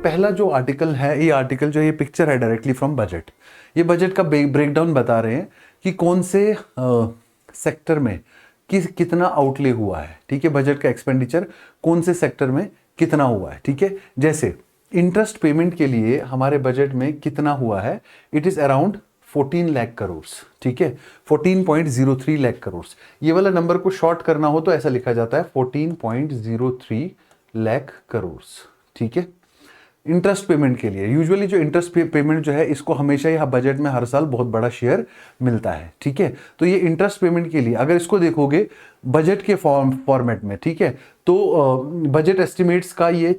पहला जो आर्टिकल है, ये आर्टिकल जो ये पिक्चर है डायरेक्टली फ्रॉम बजट, ये बजट का ब्रेकडाउन बता रहे हैं कि कौन से सेक्टर में कितना आउटले हुआ है, ठीक है। बजट का एक्सपेंडिचर कौन से सेक्टर में कितना हुआ है, ठीक है। जैसे इंटरेस्ट पेमेंट के लिए हमारे बजट में कितना हुआ है, it is around 14 lakh crore, ठीक है, 14.03 लाख करोड़। ये वाला नंबर को शॉर्ट करना हो तो ऐसा लिखा जाता है 14.03 लाख करोड़, ठीक है। इंटरेस्ट पेमेंट के लिए यूजुअली जो इंटरेस्ट पेमेंट जो है, इसको हमेशा ही बजट में हर साल बहुत बड़ा शेयर मिलता है, ठीक है। तो ये इंटरेस्ट पेमेंट के लिए अगर इसको देखोगे बजट के फॉर्मेट में, ठीक है, तो बजट एस्टिमेट्स का ये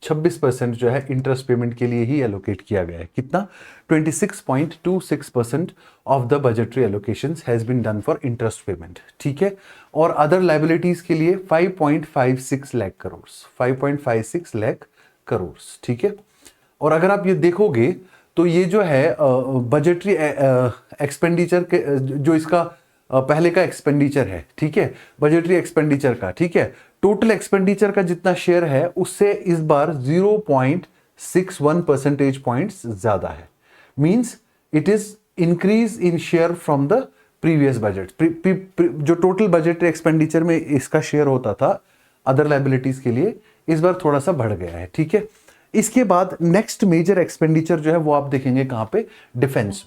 26% जो है इंटरेस्ट पेमेंट के लिए ही एलोकेट किया गया है। कितना? 26.26% of the budgetary allocations has been done for interest payment, ठीक है। और अदर लायबिलिटीज के लिए 5.56 लाख करोड़, 5.56 लाख करोड़, ठीक है। और अगर आप ये देखोगे तो ये जो है बजटरी एक्सपेंडिचर के जो इसका पहले का एक्सपेंडिचर है, ठीक है, बजटरी एक्सपेंडिचर का, ठीक है, टोटल एक्सपेंडिचर का जितना शेयर है उससे इस बार 0.61 परसेंटेज पॉइंट्स ज्यादा है। Means it is increase in share from the previous budget. जो टोटल बजटरी एक्सपेंडिचर में इसका शेयर होता था अदर लायबिलिटीज के लिए, इस बार थोड़ा सा बढ़ गया है, ठीक है। इसके बाद नेक्स्ट मेजर एक्सपेंडिचर जो है वो आप देखेंगे कहां पे? डिफेंस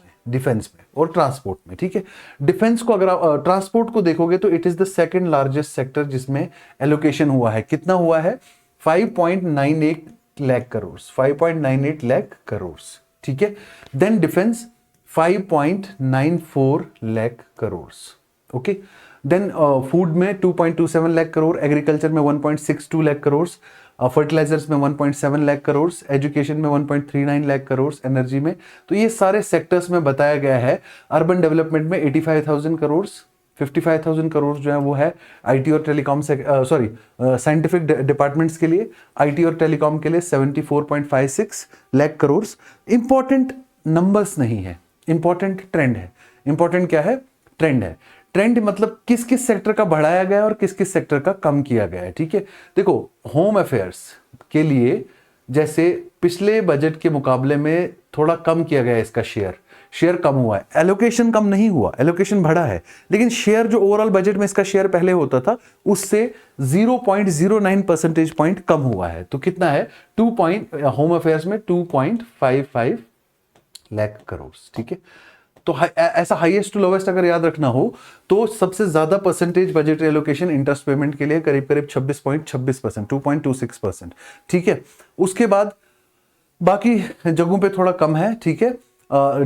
में और ट्रांसपोर्ट में, ठीक है। डिफेंस को अगर आप ट्रांसपोर्ट को देखोगे तो it is the second largest sector जिसमें एलोकेशन हुआ है। कितना हुआ है? 5.98 लाख करोड़, 5.98 लाख करोड़, ठीक है। Then defence 5.94 lakh crore, okay. Then food में 2.27 लाख करोड़, एग्रीकल्चर में 1.62 लाख करोड़, फर्टिलाइजर्स में 1.7 लाख करोड़, एजुकेशन में 1.39 लाख करोड़, एनर्जी में। तो ये सारे सेक्टर्स में बताया गया है। अर्बन डेवलपमेंट में 85,000 करोड़, 55,000 करोड़ जो है वो है आईटी और टेलीकॉम से, साइंटिफिक डिपार्टमेंट्स के लिए। आईटी और टेलीकॉम के लिए 74.56 लाख करोड़। इंपॉर्टेंट नंबर्स नहीं है, इंपॉर्टेंट ट्रेंड है। इंपॉर्टेंट क्या है? ट्रेंड है। ट्रेंड मतलब किस किस सेक्टर का बढ़ाया गया और किस किस सेक्टर का कम किया गया है, ठीक है। देखो, होम अफेयर्स के लिए जैसे पिछले बजट के मुकाबले में थोड़ा कम किया गया है, इसका शेयर कम हुआ है। एलोकेशन कम नहीं हुआ, एलोकेशन बढ़ा है, लेकिन शेयर जो ओवरऑल बजट में इसका शेयर पहले होता था उससे 0.09 परसेंटेज पॉइंट कम हुआ है। तो कितना है? होम अफेयर्स में 2.55 लाख करोड़, ठीक है। तो ऐसा हाईएस्ट टू लोवेस्ट अगर याद रखना हो तो सबसे ज्यादा percentage budget allocation interest payment के लिए करीब करीब 26.26%, 2.26%, ठीक है। उसके बाद बाकी जगहों पे थोड़ा कम है, ठीक है।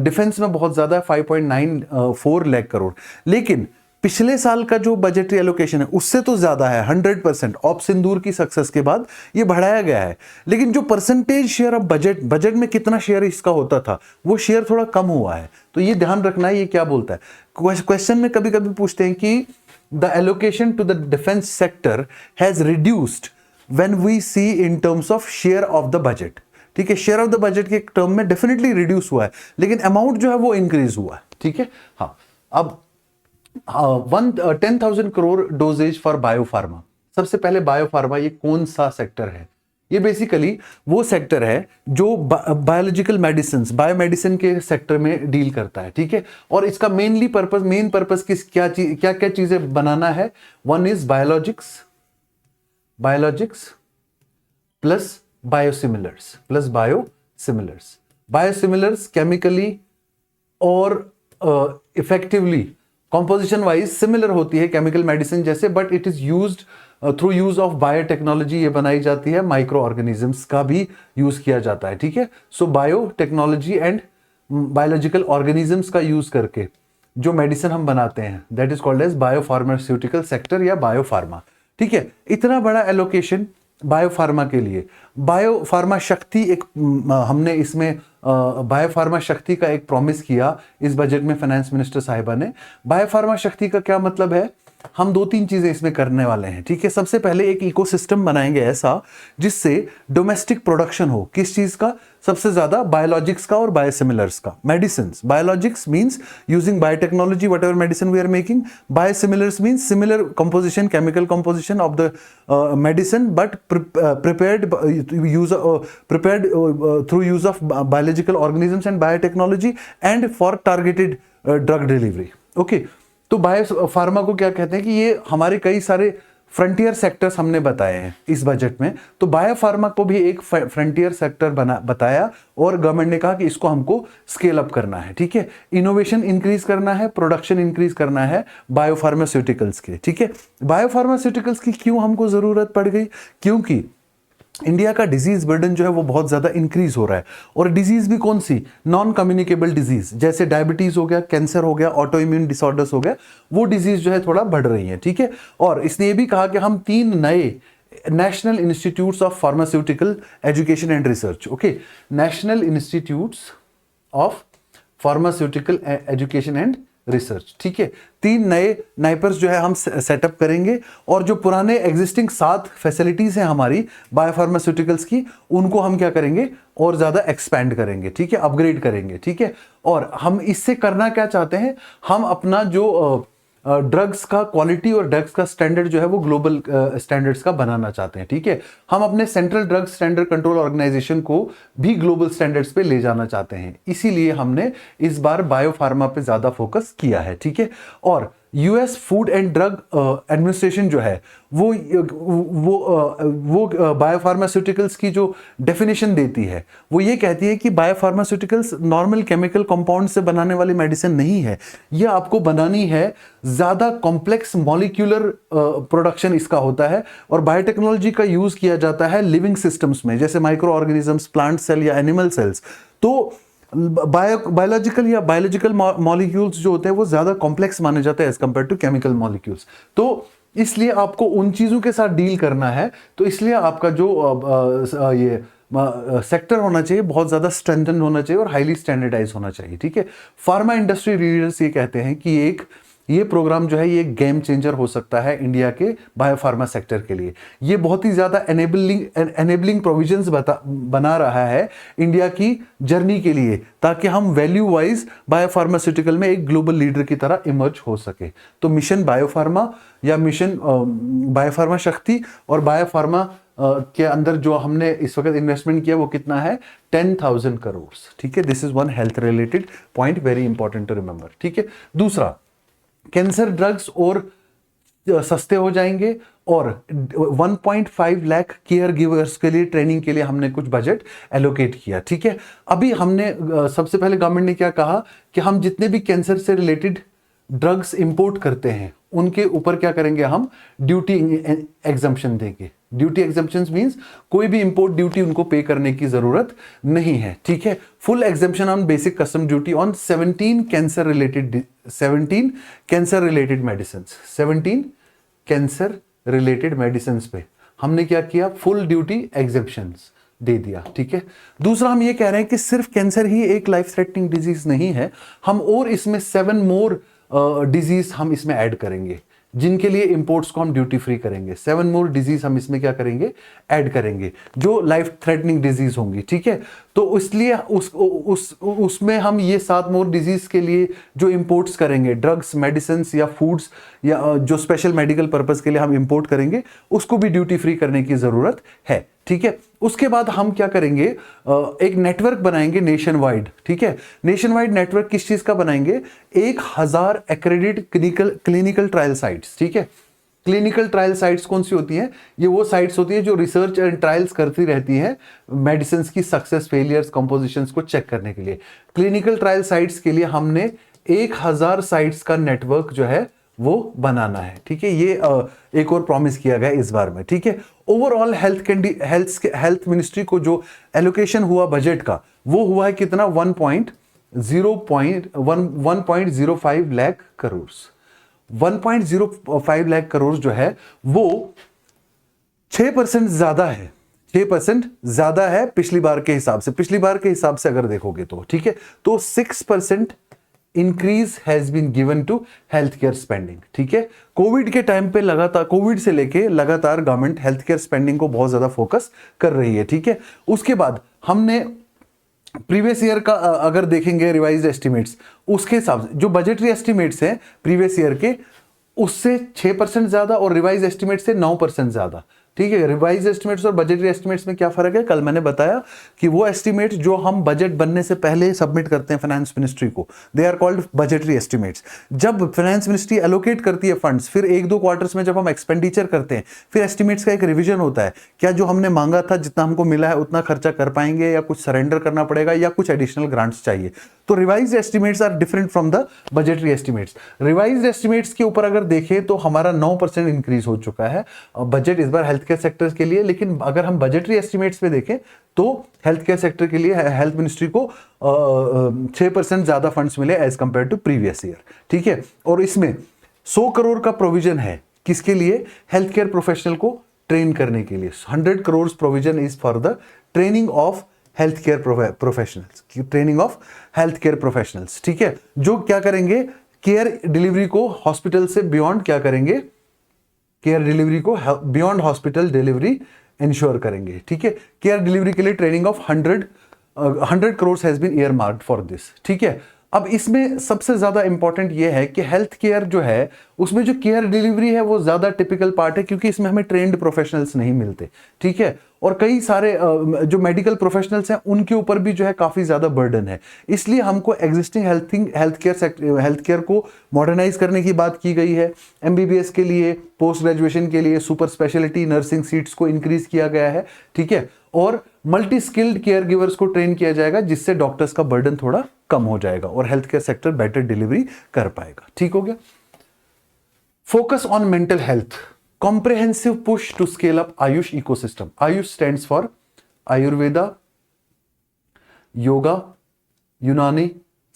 डिफेंस में बहुत ज्यादा है, 5.94 लाख करोड़। लेकिन पिछले साल का जो बजटरी एलोकेशन है उससे तो ज्यादा है, 100%। ऑप सिंदूर की सक्सेस के बाद ये बढ़ाया गया है। लेकिन जो परसेंटेज शेयर ऑफ बजट में कितना शेयर इसका होता था वो शेयर थोड़ा कम हुआ है। तो ये ध्यान रखना है। ये क्या बोलता है क्वेश्चन में? कभी कभी पूछते हैं कि the allocation to the defence sector has reduced when we see in terms of share of the budget, ठीक है। शेयर ऑफ द बजट के टर्म में डेफिनेटली रिड्यूस हुआ है, लेकिन अमाउंट जो है वो इंक्रीज हुआ है, ठीक है। हाँ, अब 10,000 करोड़ डोजेज फॉर बायोफार्मा। सबसे पहले बायोफार्मा ये कौन सा सेक्टर है? ये बेसिकली वो सेक्टर है जो बायोलॉजिकल मेडिसिन, बायोमेडिसिन के सेक्टर में डील करता है, ठीक है। और इसका मेन पर्पस क्या क्या चीजें बनाना है? One is biologics plus biosimilars chemically और इफेक्टिवली कॉम्पोजिशन वाइज सिमिलर होती है केमिकल मेडिसिन जैसे, but it is used through use of biotechnology ये बनाई जाती है। माइक्रो ऑर्गेनिजम्स का भी यूज किया जाता है, ठीक है। So biotechnology and biological organisms का यूज करके जो मेडिसिन हम बनाते हैं that is called as biopharmaceutical sector या बायोफार्मा, ठीक है। इतना बड़ा एलोकेशन बायोफार्मा के लिए। बायोफार्मा शक्ति एक हमने इसमें बायोफार्मा शक्ति का एक प्रॉमिस किया इस बजट में फाइनेंस मिनिस्टर साहिबा ने। बायोफार्मा शक्ति का क्या मतलब है? हम 2-3 चीजें इसमें करने वाले हैं, ठीक है। सबसे पहले एक इकोसिस्टम बनाएंगे ऐसा जिससे डोमेस्टिक प्रोडक्शन हो। किस चीज का? सबसे ज्यादा बायोलॉजिक्स का और बायोसिमिलर्स का। Medicine, biologics means using biotechnology whatever medicine we are making, biosimilars means similar composition, chemical composition of the medicine but prepared through use of biological organisms and biotechnology and for targeted drug delivery. Okay, तो bio pharma को क्या कहते हैं कि ये हमारे कई सारे फ्रंटियर सेक्टर्स हमने बताए हैं इस बजट में, तो बायो फार्मा को भी एक फ्रंटियर सेक्टर बताया और गवर्नमेंट ने कहा कि इसको हमको स्केल अप करना है, ठीक है। इनोवेशन इंक्रीज करना है, प्रोडक्शन इंक्रीज करना है बायोफार्मास्यूटिकल्स के, ठीक है। बायोफार्मास्यूटिकल्स की क्यों हमको जरूरत पड़ गई? क्योंकि इंडिया का डिजीज बर्डन जो है वो बहुत ज्यादा इंक्रीज हो रहा है, और डिजीज भी कौन सी? नॉन कम्युनिकेबल डिजीज, जैसे डायबिटीज हो गया, कैंसर हो गया, ऑटो इम्यून डिसऑर्डर्स हो गया, वो डिजीज जो है थोड़ा बढ़ रही है, ठीक है। और इसने ये भी कहा कि हम 3 नए national institutes of pharmaceutical education and research, okay, national institutes of pharmaceutical education and research, ठीक है। 3 नए नाइपर्स जो है हम सेटअप करेंगे, और जो पुराने एग्जिस्टिंग 7 फैसिलिटीज हैं हमारी बायोफार्मास्यूटिकल्स की, उनको हम क्या करेंगे? और ज्यादा एक्सपैंड करेंगे, ठीक है, अपग्रेड करेंगे, ठीक है। और हम इससे करना क्या चाहते हैं? हम अपना जो ड्रग्स का क्वालिटी और ड्रग्स का स्टैंडर्ड जो है वो ग्लोबल स्टैंडर्ड्स का बनाना चाहते हैं, ठीक है। हम अपने central drug standard control organisation को भी ग्लोबल स्टैंडर्ड्स पे ले जाना चाहते हैं, इसीलिए हमने इस बार बायोफार्मा पे ज्यादा फोकस किया है, ठीक है। और US food and drug administration जो है वो बायोफार्मास्यूटिकल्स की जो डेफिनेशन देती है वो ये कहती है कि बायोफार्मास्यूटिकल्स नॉर्मल केमिकल कंपाउंड से बनाने वाली मेडिसिन नहीं है, ये आपको बनानी है ज्यादा कॉम्प्लेक्स मॉलिक्यूलर प्रोडक्शन इसका होता है, और बायोटेक्नोलॉजी का यूज किया जाता है लिविंग सिस्टम्स में, जैसे माइक्रो ऑर्गेनिजम्स, प्लांट सेल या एनिमल सेल्स। तो बायोलॉजिकल या बायोलॉजिकल मॉलिक्यूल्स जो होते हैं वो ज्यादा कॉम्प्लेक्स माने जाते हैं as compare to chemical molecules, तो इसलिए आपको उन चीजों के साथ डील करना है। तो इसलिए आपका जो ये सेक्टर होना चाहिए बहुत ज्यादा स्ट्रेंथन होना चाहिए और हाईली स्टैंडर्डाइज होना चाहिए, ठीक है। फार्मा इंडस्ट्री लीडर्स ये कहते हैं कि ये प्रोग्राम जो है ये गेम चेंजर हो सकता है इंडिया के बायोफार्मा सेक्टर के लिए। ये बहुत ही ज्यादा एनेबलिंग प्रोविजंस बना रहा है इंडिया की जर्नी के लिए, ताकि हम वैल्यू वाइज बायोफार्मास्यूटिकल में एक ग्लोबल लीडर की तरह इमर्ज हो सके। तो मिशन बायोफार्मा या मिशन बायोफार्मा शक्ति और बायोफार्मा के अंदर जो हमने इस वक्त इन्वेस्टमेंट किया वो कितना है? 10,000 करोड़, ठीक है। This is one health related point, very important to remember, ठीक है। दूसरा, कैंसर ड्रग्स और सस्ते हो जाएंगे, और 1.5 लाख केयर गिवर्स के लिए ट्रेनिंग के लिए हमने कुछ बजट एलोकेट किया, ठीक है। अभी हमने सबसे पहले गवर्नमेंट ने क्या कहा कि हम जितने भी कैंसर से रिलेटेड ड्रग्स इंपोर्ट करते हैं उनके ऊपर क्या करेंगे? हम ड्यूटी एग्जम्पशन देंगे। ड्यूटी एग्जम्पशन मींस कोई भी इंपोर्ट ड्यूटी उनको पे करने की जरूरत नहीं है, ठीक है। Full exemption on basic custom duty on 17 cancer related medicine, 17 cancer related medicine पे हमने क्या किया? फुल ड्यूटी एग्जम्पशंस दे दिया, ठीक है। दूसरा, हम ये कह रहे हैं कि सिर्फ कैंसर ही एक लाइफ थ्रेटनिंग डिजीज नहीं है, हम और इसमें 7 मोर डिजीज हम इसमें ऐड करेंगे जिनके लिए इंपोर्ट्स को हम ड्यूटी फ्री करेंगे। 7 मोर डिजीज हम इसमें क्या करेंगे? ऐड करेंगे जो लाइफ थ्रेटनिंग डिजीज होंगी, ठीक है। तो इसलिए उसमें हम ये 7 मोर डिजीज के लिए जो इंपोर्ट्स करेंगे, ड्रग्स, मेडिसिन या फूड्स या जो स्पेशल मेडिकल पर्पस के लिए हम इंपोर्ट करेंगे, उसको भी ड्यूटी फ्री करने की जरूरत है, ठीक है। उसके बाद हम क्या करेंगे? एक नेटवर्क बनाएंगे नेशन वाइड, ठीक है। नेशन वाइड नेटवर्क किस चीज का बनाएंगे? 1000 एक्रेडिटेड क्लिनिकल ट्रायल साइट्स, ठीक है। क्लिनिकल ट्रायल साइट्स कौन सी होती हैं? ये वो साइट्स होती है जो रिसर्च एंड ट्रायल्स करती रहती हैं मेडिसिन की सक्सेस, फेलियर्स, कंपोजिशंस को चेक करने के लिए। क्लिनिकल ट्रायल साइट्स के लिए हमने 1000 साइट्स का नेटवर्क जो है वो बनाना है, ठीक है। ये एक और प्रॉमिस किया गया इस बार में, ठीक है। ओवरऑल हेल्थ मिनिस्ट्री को जो एलोकेशन हुआ बजट का वो हुआ है कितना? 1.05 लाख करोड़। 1.05 लाख करोड़ जो है वो 6% ज्यादा है, 6% ज्यादा है पिछली बार के हिसाब से। पिछली बार के हिसाब से अगर देखोगे तो, ठीक है, तो 6% increase has been given to health care spending. ठीक है, कोविड के टाइम पे लगातार, कोविड से लेके लगातार गवर्नमेंट हेल्थ केयर स्पेंडिंग को बहुत ज्यादा फोकस कर रही है। ठीक है, उसके बाद हमने प्रीवियस ईयर का अगर देखेंगे रिवाइज्ड एस्टिमेट्स, उसके हिसाब से जो बजटरी एस्टिमेट्स हैं प्रीवियस ईयर के, उससे 6% ज्यादा और रिवाइज एस्टिमेट से 9% ज्यादा। ठीक है, रिवाइज एस्टिमेट्स और बजटरी एस्टिमेट्स में क्या फर्क है, कल मैंने बताया कि वो एस्टिमेट जो हम बजट बनने से पहले सबमिट करते हैं फाइनेंस मिनिस्ट्री को, they are called budgetary estimates. जब फाइनेंस मिनिस्ट्री एलोकेट करती है फंड्स, फिर 1-2 क्वार्टर्स में जब हम एक्सपेंडिचर करते हैं, फिर एस्टिमेट्स का एक रिविजन होता है, क्या जो हमने मांगा था जितना हमको मिला है उतना खर्चा कर पाएंगे या कुछ सरेंडर करना पड़ेगा या कुछ एडिशनल ग्रांट्स चाहिए। तो revised estimates are different from the budgetary estimates. Revised estimates के ऊपर अगर देखें तो हमारा 9% इंक्रीज हो चुका है बजट इस बार हेल्थ केयर सेक्टर के लिए। लेकिन अगर हम बजटरी एस्टिमेट्स पे देखें तो हेल्थ केयर सेक्टर के लिए हेल्थ मिनिस्ट्री को 6% ज्यादा फंड्स मिले as compare to previous year. ठीक है, और इसमें 100 करोड़ का प्रोविजन है किसके लिए, हेल्थ केयर प्रोफेशनल को ट्रेन करने के लिए। 100 crore provision is for the training of health care professionals, training of health care professionals. ठीक है, जो क्या करेंगे, केयर डिलीवरी को हॉस्पिटल से बियॉन्ड क्या करेंगे, केयर डिलीवरी को बियॉन्ड हॉस्पिटल डिलीवरी इंश्योर करेंगे। ठीक है, केयर डिलीवरी के लिए training of 100 crore has been earmarked for this. ठीक है, अब इसमें सबसे ज्यादा इंपॉर्टेंट यह है कि हेल्थ केयर जो है उसमें जो केयर डिलीवरी है वो ज्यादा टिपिकल पार्ट है, क्योंकि इसमें हमें ट्रेंड प्रोफेशनल्स नहीं मिलते। ठीक है, और कई सारे जो मेडिकल प्रोफेशनल्स हैं उनके ऊपर भी जो है काफी ज्यादा बर्डन है। इसलिए हमको एग्जिस्टिंग हेल्थ केयर को मॉडर्नाइज करने की बात की गई है। एमबीबीएस के लिए, पोस्ट ग्रेजुएशन के लिए सुपर स्पेशलिटी नर्सिंग सीट्स को इंक्रीज किया गया है। ठीक है, और मल्टी स्किल्ड केयर गिवर्स को ट्रेन किया जाएगा, जिससे डॉक्टर्स का बर्डन थोड़ा कम हो जाएगा और health care sector better delivery कर पाएगा। ठीक हो गया। Focus on mental health, comprehensive push to scale up Ayush ecosystem. Ayush stands for Ayurveda, Yoga, Unani,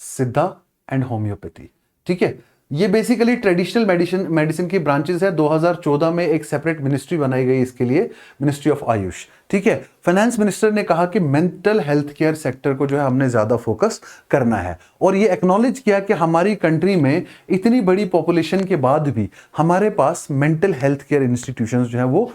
Siddha and Homeopathy. ठीक है, ये बेसिकली ट्रेडिशनल मेडिसिन की ब्रांचेस है। 2014 में एक सेपरेट मिनिस्ट्री बनाई गई इसके लिए, मिनिस्ट्री ऑफ आयुष। ठीक है, फाइनेंस मिनिस्टर ने कहा कि मेंटल हेल्थ केयर सेक्टर को जो है हमने ज्यादा फोकस करना है, और ये एक्नॉलेज किया कि हमारी कंट्री में इतनी बड़ी पॉपुलेशन के बाद भी हमारे पास मेंटल हेल्थ केयर इंस्टीट्यूशंस जो है वो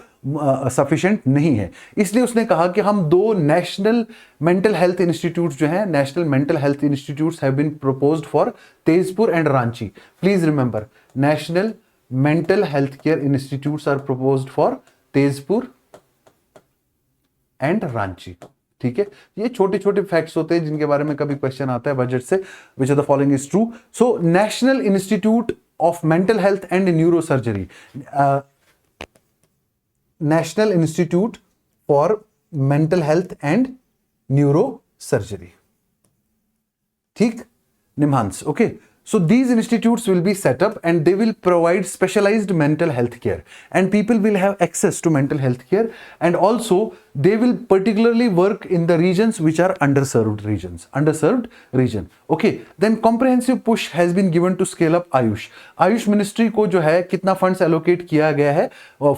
सफिशिएंट नहीं है। इसलिए उसने कहा कि हम 2 नेशनल मेंटल हेल्थ इंस्टीट्यूट्स जो हैं, national mental health institutes have been proposed for Tezpur and Ranchi. Please remember, national mental health care institutes are proposed for Tezpur and Ranchi. ठीक है, ये छोटे छोटे फैक्ट्स होते हैं जिनके बारे में कभी क्वेश्चन आता है बजट से। Which of the following is true? So national institute of mental health and neuro surgery, national institute for mental health and neuro surgery. ठीक, NIMHANS. Okay, so these institutes will be set up and they will provide specialized mental health care, and people will have access to mental health care, and also they will particularly work in the regions which are underserved region. Okay, then comprehensive push has been given to scale up Ayush ministry को जो है कितना funds allocate किया गया है,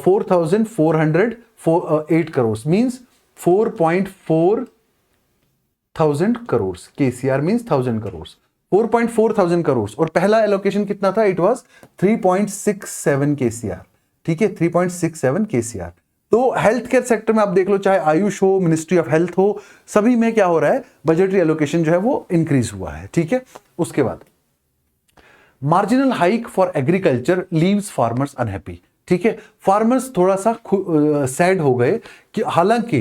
4,408 crores, means 4.4 thousand crores. KCR means 1,000 crores. 4.4 thousand crores, और पहला allocation कितना था? It was 3.67 KCR। ठीक है, 3.67 KCR। तो हेल्थ केयर सेक्टर में आप देख लो, चाहे आयुष हो, मिनिस्ट्री ऑफ हेल्थ हो, सभी में क्या हो रहा है, बजटरी एलोकेशन जो है वो इंक्रीज हुआ है। ठीक है, उसके बाद marginal hike for agriculture leaves farmers unhappy. ठीक है, फार्मर्स थोड़ा सा सैड हो गए कि हालांकि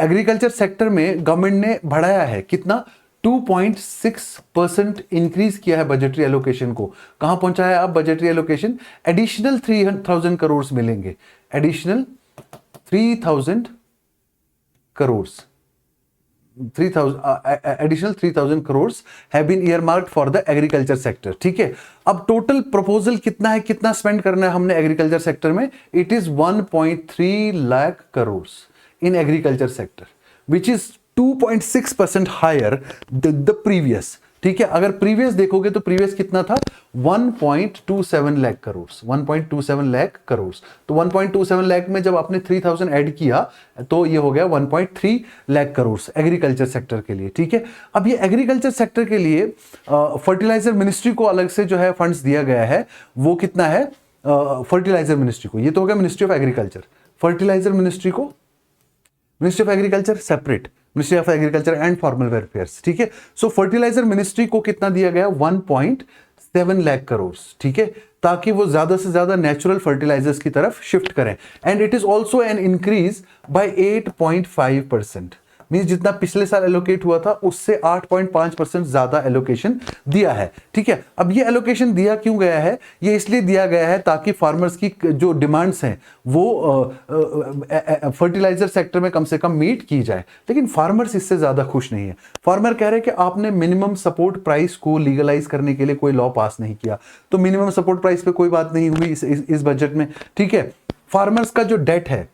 एग्रीकल्चर सेक्टर में गवर्नमेंट ने बढ़ाया है कितना, 2.6% इंक्रीज किया है बजटरी एलोकेशन को। कहां पहुंचा है अब बजटरी एलोकेशन? एडिशनल 3,000 करोड़ मिलेंगे, additional 3,000 crore, 3,000 crore have been earmarked for the agriculture sector. ठीक है, अब टोटल प्रपोजल कितना है, कितना स्पेंड करना है हमने एग्रीकल्चर सेक्टर में? It is 1.3 lakh crore in agriculture sector, which is 2.6% higher the previous. ठीक है, अगर प्रीवियस देखोगे तो प्रीवियस कितना था? 1.27 लाख करोड़, 1.27 लाख करोड़। तो 1.27 लाख में जब आपने 3000 ऐड किया तो ये हो गया 1.3 लाख करोड़ एग्रीकल्चर सेक्टर के लिए, ठीक है। अब ये एग्रीकल्चर सेक्टर के लिए फर्टिलाइजर मिनिस्ट्री को अलग से जो है फंड्स दिया गया है, वो कितना है फर्टिलाइजर मिनिस्ट्री को, ये तो हो गया ministry of agriculture. Fertiliser ministry को, ministry of agriculture separate, ministry of agriculture and farmer welfare, ठीक है। सो फर्टिलाइजर मिनिस्ट्री को कितना दिया गया 1.7 लाख करोड़, ठीक है, ताकि वो ज्यादा से ज्यादा नेचुरल फर्टिलाइजर्स की तरफ शिफ्ट करें। And it is also an increase by 8.5%, means जितना पिछले साल एलोकेट हुआ था उससे 8.5% ज्यादा एलोकेशन दिया है, ठीक है। अब ये एलोकेशन दिया क्यों गया है, ये इसलिए दिया गया है ताकि फार्मर्स की जो डिमांड्स हैं वो फर्टिलाइजर सेक्टर में कम से कम मीट की जाए। लेकिन फार्मर्स इससे ज्यादा खुश नहीं है। फार्मर कह रहे हैं कि आपने मिनिमम सपोर्ट प्राइस को लीगलाइज करने के लिए कोई लॉ पास नहीं किया, तो मिनिमम सपोर्ट प्राइस पे कोई बात नहीं हुई इस बजट में, ठीक है। फार्मर्स का जो डेट है,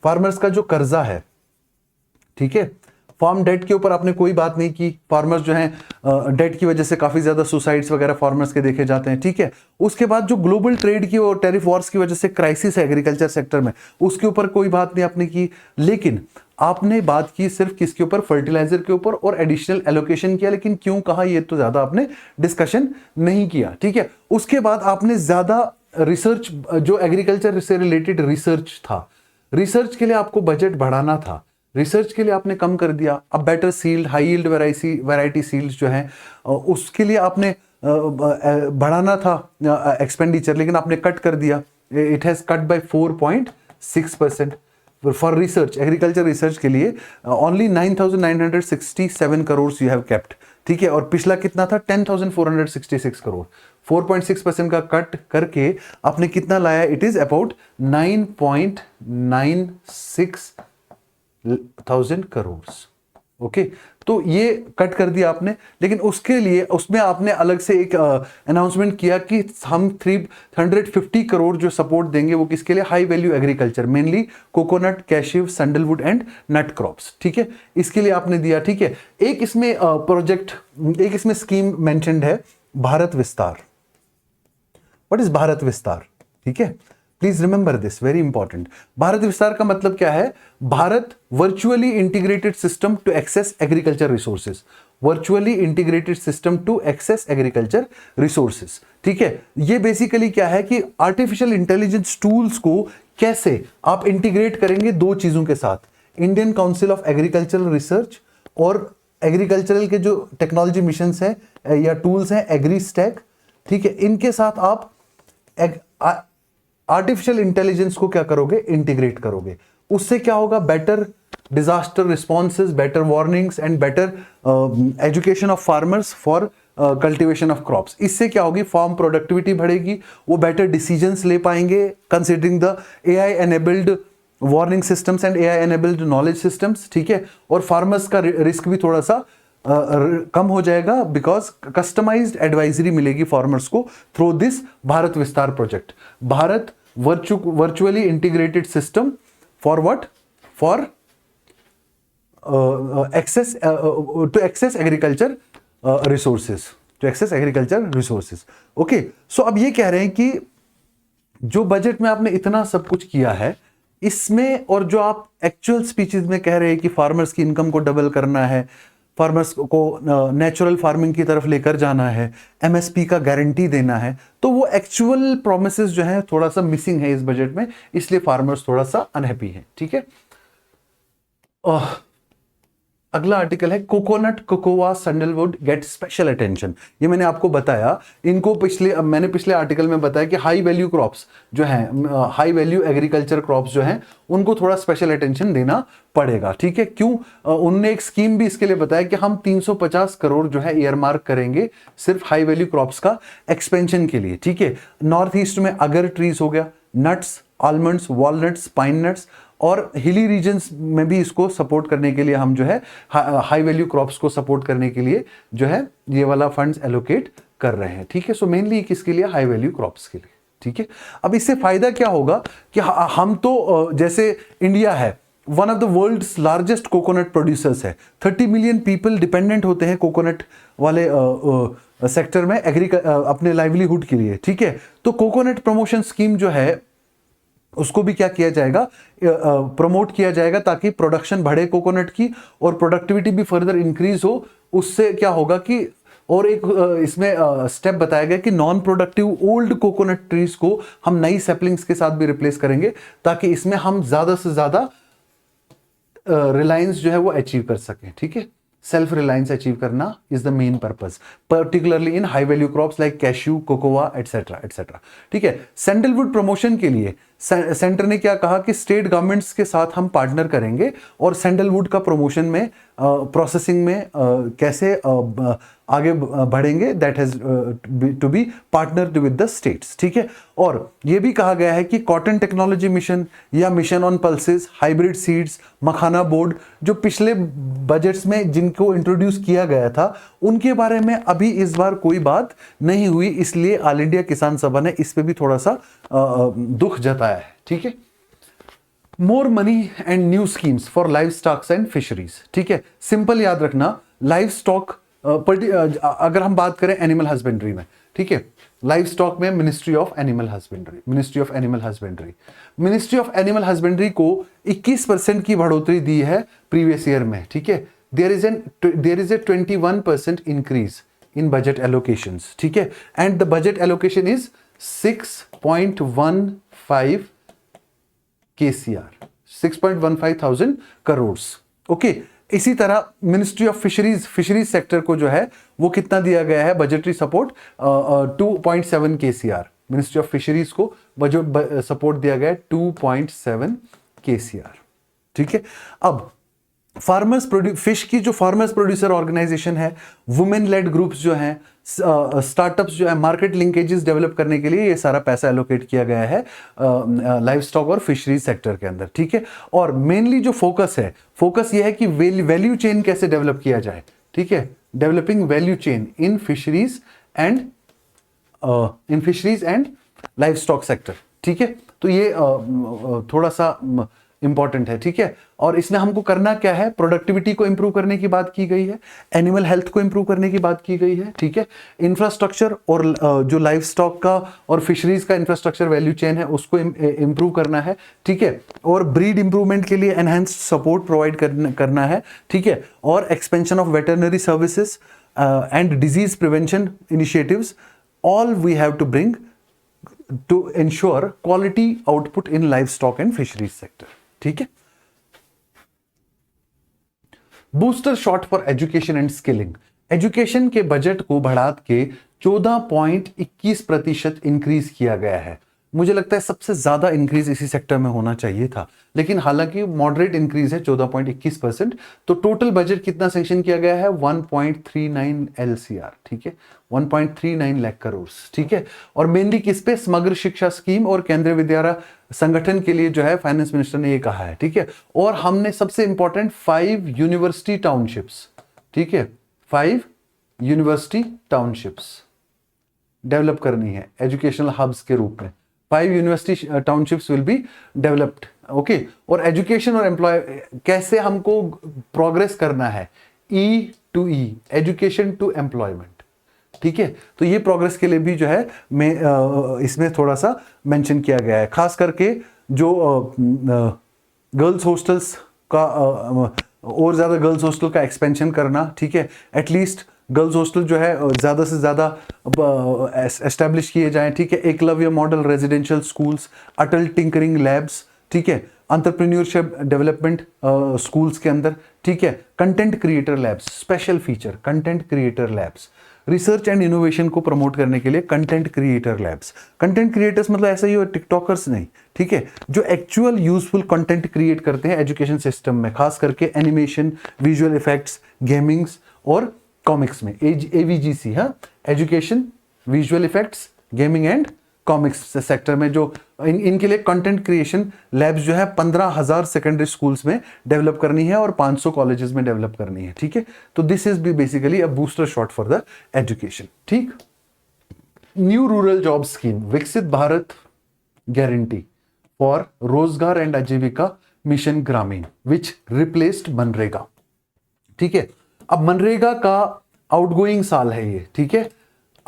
फार्मर्स का जो कर्जा है, ठीक है, फार्म डेट के ऊपर आपने कोई बात नहीं की। फार्मर्स जो हैं डेट की वजह से काफी ज्यादा सुसाइड्स वगैरह फार्मर्स के देखे जाते हैं, ठीक है। उसके बाद जो ग्लोबल ट्रेड की और टैरिफ वॉर्स की वजह से क्राइसिस है एग्रीकल्चर सेक्टर में, उसके ऊपर कोई बात नहीं आपने की। लेकिन आपने बात की सिर्फ किसके ऊपर, फर्टिलाइजर के ऊपर, और एडिशनल एलोकेशन किया। लेकिन क्यों कहा ये तो ज्यादा आपने डिस्कशन नहीं किया, ठीक है। उसके बाद आपने ज्यादा रिसर्च, जो एग्रीकल्चर से रिलेटेड रिसर्च था, रिसर्च के लिए आपको बजट बढ़ाना था, रिसर्च के लिए आपने कम कर दिया। अब better seed, high yield variety seeds जो हैं उसके लिए आपने बढ़ाना था एक्सपेंडिचर, लेकिन आपने कट कर दिया। It has cut by 4.6% for research, agriculture research के लिए only 9,967 crore you have kept, ठीक है। और पिछला कितना था 10,466 करोड़, 4.6% का कट करके आपने कितना लाया, it is about 9.96,000 crore, okay. तो ये कट कर दिया आपने, लेकिन उसके लिए उसमें आपने अलग से एक अनाउंसमेंट किया कि हम 350 करोड़ जो सपोर्ट देंगे वो किसके लिए, high value agriculture, mainly coconut, cashew, sandalwood and nut crops, ठीक है, इसके लिए आपने दिया, ठीक है। एक इसमें प्रोजेक्ट, एक इसमें स्कीम मेंशन्ड है, भारत विस्तार। व्हाट इज भारत विस्तार, ठीक है, please remember this, very important. Bharat Vistaar का मतलब क्या है, Bharat virtually integrated system to access agriculture resources, virtually integrated system to access agriculture resources, ठीक है। ये बेसिकली क्या है कि आर्टिफिशियल इंटेलिजेंस टूल्स को कैसे आप इंटीग्रेट करेंगे दो चीजों के साथ, Indian council of agricultural research और एग्रीकल्चरल के जो टेक्नोलॉजी मिशन है या टूल्स हैं एग्री स्टैक, ठीक है, इनके साथ आप आर्टिफिशियल इंटेलिजेंस को क्या करोगे, इंटीग्रेट करोगे। उससे क्या होगा, better disaster responses, better warnings and better education of farmers for cultivation of crops. इससे क्या होगी, फार्म प्रोडक्टिविटी बढ़ेगी, वो बेटर डिसीजंस ले पाएंगे considering the AI enabled warning systems and AI enabled knowledge systems, ठीक है। और फार्मर्स का रिस्क भी थोड़ा सा कम हो जाएगा, बिकॉज कस्टमाइज्ड एडवाइजरी मिलेगी फार्मर्स को थ्रू दिस भारत विस्तार project. Bharat virtually integrated system for what, for access to access agriculture resources, to access agriculture resources, okay। so अब ये कह रहे हैं कि जो बजट में आपने इतना सब कुछ किया है इसमें, और जो आप एक्चुअल स्पीचेस में कह रहे हैं कि फार्मर्स की इनकम को डबल करना है, फार्मर्स को नेचुरल फार्मिंग की तरफ लेकर जाना है, एमएसपी का गारंटी देना है, तो वो एक्चुअल प्रोमिसेस जो है थोड़ा सा मिसिंग है इस बजट में, इसलिए फार्मर्स थोड़ा सा अनहैप्पी है, ठीक है। अगला आर्टिकल है coconut, cocoa, sandalwood gate special attention. ये मैंने आपको बताया, इनको मैंने पिछले आर्टिकल में बताया कि हाई वैल्यू क्रॉप्स जो हैं, हाई वैल्यू एग्रीकल्चर क्रॉप्स जो हैं, उनको थोड़ा स्पेशल अटेंशन देना पड़ेगा, ठीक है। क्यों, उनने एक स्कीम भी इसके लिए बताया कि हम 350 करोड़ जो है ईयरमार्क करेंगे सिर्फ हाई वैल्यू क्रॉप्स का एक्सपेंशन के लिए, ठीक है। नॉर्थ ईस्ट में अगर ट्रीज हो गया, nuts, almonds, walnuts, pine nuts, और हिली रीजन्स में भी इसको सपोर्ट करने के लिए हम जो है हाई वैल्यू क्रॉप्स को सपोर्ट करने के लिए जो है ये वाला फंड्स एलोकेट कर रहे हैं, ठीक है। सो मेनली किसके लिए, हाई वैल्यू क्रॉप्स के लिए, ठीक है। अब इससे फायदा क्या होगा कि हम तो जैसे इंडिया है one of the world's largest coconut producers है, 30 मिलियन पीपल डिपेंडेंट होते हैं कोकोनट वाले सेक्टर में अपने लाइवलीहुड के लिए, ठीक है। तो कोकोनट प्रमोशन स्कीम जो है उसको भी क्या किया जाएगा, प्रमोट किया जाएगा ताकि प्रोडक्शन बढ़े कोकोनट की और प्रोडक्टिविटी भी फर्दर इंक्रीज हो। उससे क्या होगा कि और एक इसमें स्टेप बताया गया कि non productive old coconut trees को हम नई सैपलिंग्स के साथ भी रिप्लेस करेंगे ताकि इसमें हम ज्यादा से ज्यादा रिलायंस जो है वो अचीव कर सकें, ठीक है। सेल्फ रिलायंस अचीव करना is the main purpose, particularly in high value crops like cashew, cocoa etcetera etcetera, ठीक है। सैंडलवुड प्रमोशन के लिए सेंटर ने क्या कहा कि स्टेट गवर्नमेंट्स के साथ हम पार्टनर करेंगे और सैंडलवुड का प्रमोशन में प्रोसेसिंग में कैसे आगे बढ़ेंगे, that has to be partnered with the states, ठीक है। और यह भी कहा गया है कि कॉटन टेक्नोलॉजी मिशन या mission on pulses, hybrid seeds, makhana board जो पिछले बजट्स में जिनको इंट्रोड्यूस किया गया था उनके बारे में अभी इस बार कोई बात नहीं हुई, इसलिए ऑल इंडिया किसान सभा ने इस पे भी थोड़ा सा दुख जताया है, ठीक है। More money and new schemes for live stocks and fisheries, ठीक है। सिंपल याद रखना, लाइव स्टॉक अगर हम बात करें एनिमल हस्बेंड्री में, ठीक है, लाइव स्टॉक में ministry of animal husbandry, ministry of animal husbandry, ministry of animal husbandry को 21% की बढ़ोतरी दी है प्रीवियस ईयर में, ठीक है। There is a 21% increase in budget allocations, ठीक है, and the budget allocation is 6.15 KCR, 6.15 thousand crore, okay. इसी तरह मिनिस्ट्री ऑफ फिशरीज सेक्टर को जो है वो कितना दिया गया है budgetary support, 2.7 KCR, ministry of fisheries को बजट सपोर्ट दिया गया है 2.7 KCR, ठीक है। अब फिश की जो फार्मर्स प्रोड्यूसर ऑर्गेनाइजेशन है, वुमेन लेड ग्रुप्स जो हैं, स्टार्टअप्स जो है, मार्केट लिंकेजेस डेवलप करने के लिए ये सारा पैसा एलोकेट किया गया है लाइव स्टॉक और फिशरीज सेक्टर के अंदर, ठीक है। और मेनली जो फोकस ये है कि वैल्यू चेन कैसे डेवलप किया जाए, ठीक है, developing value chain in fisheries and live stock sector, ठीक है। तो ये थोड़ा सा इंपॉर्टेंट है, ठीक है। और इसमें हमको करना क्या है, प्रोडक्टिविटी को इंप्रूव करने की बात की गई है, एनिमल हेल्थ को इंप्रूव करने की बात की गई है, ठीक है। इंफ्रास्ट्रक्चर और जो लाइव स्टॉक का और फिशरीज का इंफ्रास्ट्रक्चर वैल्यू चेन है उसको इंप्रूव करना है, ठीक है। और ब्रीड इंप्रूवमेंट के लिए एनहांस्ड सपोर्ट प्रोवाइड करना है, ठीक है। और expansion of veterinary services and disease prevention initiatives, all we have to bring to ensure quality output in livestock and fisheries sector, ठीक है। Booster shot for education and skilling, education के budget को बढ़ा के 14.21% increase किया गया है। मुझे लगता है सबसे ज्यादा इंक्रीज इसी सेक्टर में होना चाहिए था, लेकिन हालांकि मॉडरेट इंक्रीज है 14.21%। तो टोटल बजट कितना सैंक्शन किया गया है, 1.39 LCR, ठीक है, 1.39 लाख करोड़, ठीक है। और मेनली किस पे, समग्र शिक्षा स्कीम और केंद्रीय विद्यालय संगठन के लिए जो है फाइनेंस मिनिस्टर ने ये कहा है, ठीक है। और हमने सबसे इंपॉर्टेंट 5 यूनिवर्सिटी टाउनशिप्स, ठीक है, 5 यूनिवर्सिटी टाउनशिप्स डेवलप करनी है एजुकेशनल हब्स के रूप में। 5 university townships will be developed, okay. और एजुकेशन और एम्प्लॉय कैसे हमको प्रोग्रेस करना है, E2E, एजुकेशन टू एम्प्लॉयमेंट, ठीक है। तो ये प्रोग्रेस के लिए भी जो है इसमें थोड़ा सा मेंशन किया गया है, खास करके जो गर्ल्स हॉस्टल्स का और ज्यादा गर्ल्स हॉस्टल का एक्सपेंशन करना, ठीक है। एटलीस्ट गर्ल्स हॉस्टल जो है ज़्यादा से ज़्यादा एस्टैब्लिश किए जाएं, ठीक है। एकलव्य मॉडल रेजिडेंशियल स्कूल्स, अटल टिंकरिंग लैब्स, ठीक है, एंटरप्रेन्योरशिप डेवलपमेंट स्कूल्स के अंदर, ठीक है। Content creator labs, special feature content creator labs, research and innovation को प्रमोट करने के लिए content creator labs. Content creators मतलब ऐसा ही हो टिकटॉकर्स नहीं, ठीक है, जो एक्चुअल यूजफुल कंटेंट क्रिएट करते हैं एजुकेशन सिस्टम में, खास करके एनिमेशन, विजुअल इफेक्ट्स, गेमिंग्स और कॉमिक्स में, AVGC, हाँ, education, visual effects, gaming and comics sector में जो इनके लिए कंटेंट क्रिएशन लैब्स जो है 15,000 सेकेंडरी स्कूल्स में डेवलप करनी है और 500 कॉलेजेस में डेवलप करनी है, ठीक है। तो this is be basically a booster shot for the education, ठीक। New rural job scheme, Viksit Bharat guarantee for Rozgar and Ajeevika mission Gramin, which replaced MNREGA, ठीक है। अब मनरेगा का आउटगोइंग साल है ये, ठीक है।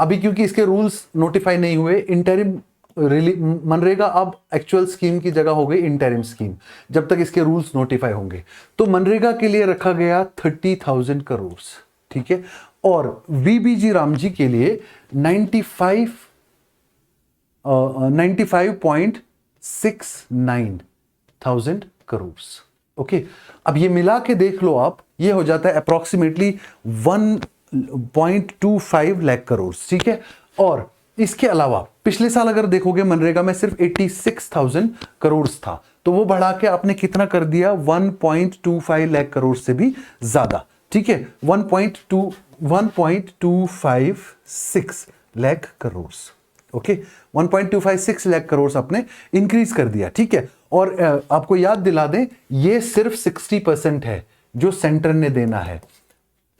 अभी क्योंकि इसके रूल्स नोटिफाई नहीं हुए, इंटरिम मनरेगा अब एक्चुअल स्कीम की जगह हो गई इंटरिम स्कीम, जब तक इसके रूल्स नोटिफाई होंगे। तो मनरेगा के लिए रखा गया 30,000 करोड़, ठीक है। और वीबीजी रामजी के लिए 95.69 थाउजेंड करोड़। ओके, अब ये मिला के देख लो आप, ये हो जाता है अप्रोक्सीमेटली 1.25 लाख करोड़, ठीक है। और इसके अलावा पिछले साल अगर देखोगे मनरेगा में सिर्फ 86,000 करोड़ था, तो वो बढ़ा के आपने कितना कर दिया, 1.25 लाख करोड़ से भी ज्यादा, ठीक है। 1.256 लाख करोड़, ओके, 1.256 लाख करोड़ आपने इंक्रीज कर दिया, ठीक है। और आपको याद दिला दें, ये सिर्फ 60% है जो सेंटर ने देना है,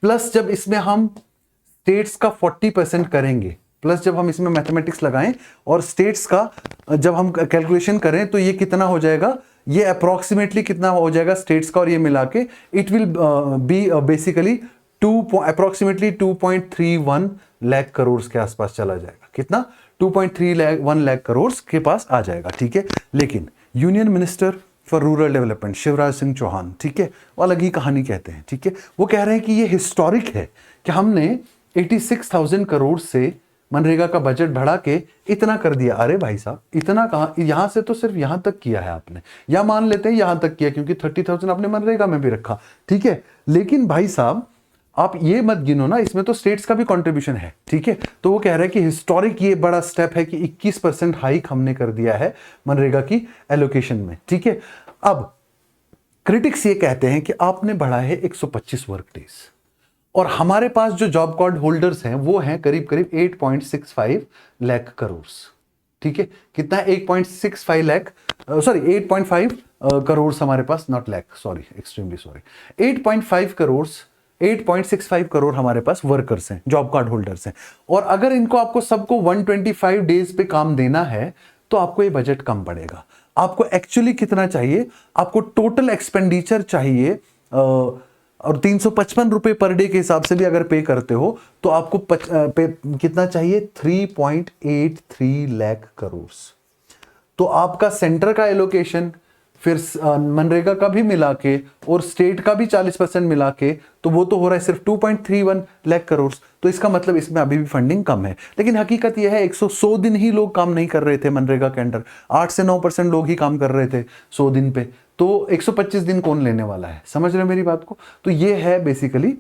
प्लस जब इसमें हम स्टेट्स का 40% करेंगे, प्लस जब हम इसमें मैथमेटिक्स लगाएं और स्टेट्स का जब हम कैलकुलेशन करें, तो ये कितना हो जाएगा, ये अप्रोक्सीमेटली कितना हो जाएगा स्टेट्स का और ये मिला के, it will be basically approximately 2.31 lakh crore के आसपास चला जाएगा। कितना, 2.31 लाख करोड़ के पास आ जाएगा, ठीक है। लेकिन union minister for rural development Shivraj Singh Chouhan, ठीक है, वो अलग ही कहानी कहते हैं, ठीक है। वो कह रहे हैं कि ये हिस्टोरिक है कि हमने 86,000 करोड़ से मनरेगा का बजट बढ़ा के इतना कर दिया। अरे भाई साहब, इतना कहाँ, यहां से तो सिर्फ यहां तक किया है आपने, या मान लेते हैं यहां तक किया क्योंकि 30,000 आपने मनरेगा में भी रखा, ठीक है। लेकिन भाई साहब आप ये मत गिनो ना, इसमें तो स्टेट्स का भी कंट्रीब्यूशन है, ठीक है। तो वो कह रहे हैं कि हिस्टोरिक ये बड़ा स्टेप है कि 21% हाइक हमने कर दिया है मनरेगा की एलोकेशन में, ठीक है। अब क्रिटिक्स ये कहते हैं कि आपने बढ़ा है 125 वर्क डेज, और हमारे पास जो जॉब कार्ड होल्डर्स हैं वो हैं करीब करीब 8.65 लाख करोड़, ठीक है। कितना, 8.65 लाख, सॉरी 8.5 करोड़ हमारे पास, not lakh, sorry, extremely sorry, 8.5 crore, 8.65 crore हमारे पास वर्कर्स हैं, जॉब कार्ड होल्डर्स हैं। और अगर इनको आपको सबको 125 डेज पे काम देना है तो आपको ये बजट कम पड़ेगा। आपको एक्चुअली कितना चाहिए, आपको टोटल एक्सपेंडिचर चाहिए और 355 रुपए पर डे के हिसाब से भी अगर पे करते हो तो आपको कितना चाहिए, 3.83 लाख करोड़। तो आपका सेंटर का एलोकेशन फिर मनरेगा का भी मिला के और स्टेट का भी 40% मिला के, तो वो तो हो रहा है सिर्फ 2.31 लाख करोड़। तो इसका मतलब इसमें अभी भी फंडिंग कम है। लेकिन हकीकत यह है 100 दिन ही लोग काम नहीं कर रहे थे मनरेगा के अंडर, 8 से 9% लोग ही काम कर रहे थे 100 दिन पे, तो 125 दिन कौन लेने वाला है, समझ रहे हो मेरी बात को। तो ये है बेसिकली,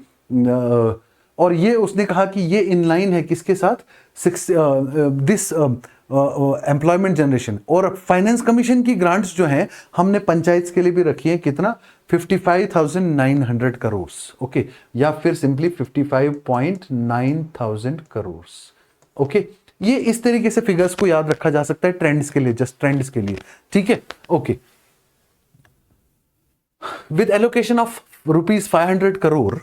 और ये उसने कहा कि ये इनलाइन है किसके साथ, दिस एम्प्लॉयमेंट जनरेशन। और फाइनेंस कमीशन की ग्रांट्स जो हैं हमने पंचायत के लिए भी रखी है, कितना, 55,900 करोड़, ओके, या फिर सिंपली 55.9 थाउजेंड करोड़, ओके। ये इस तरीके से फिगर्स को याद रखा जा सकता है ट्रेंड्स के लिए, जस्ट ट्रेंड्स के लिए, ठीक है, okay. With allocation of ₹500 crore,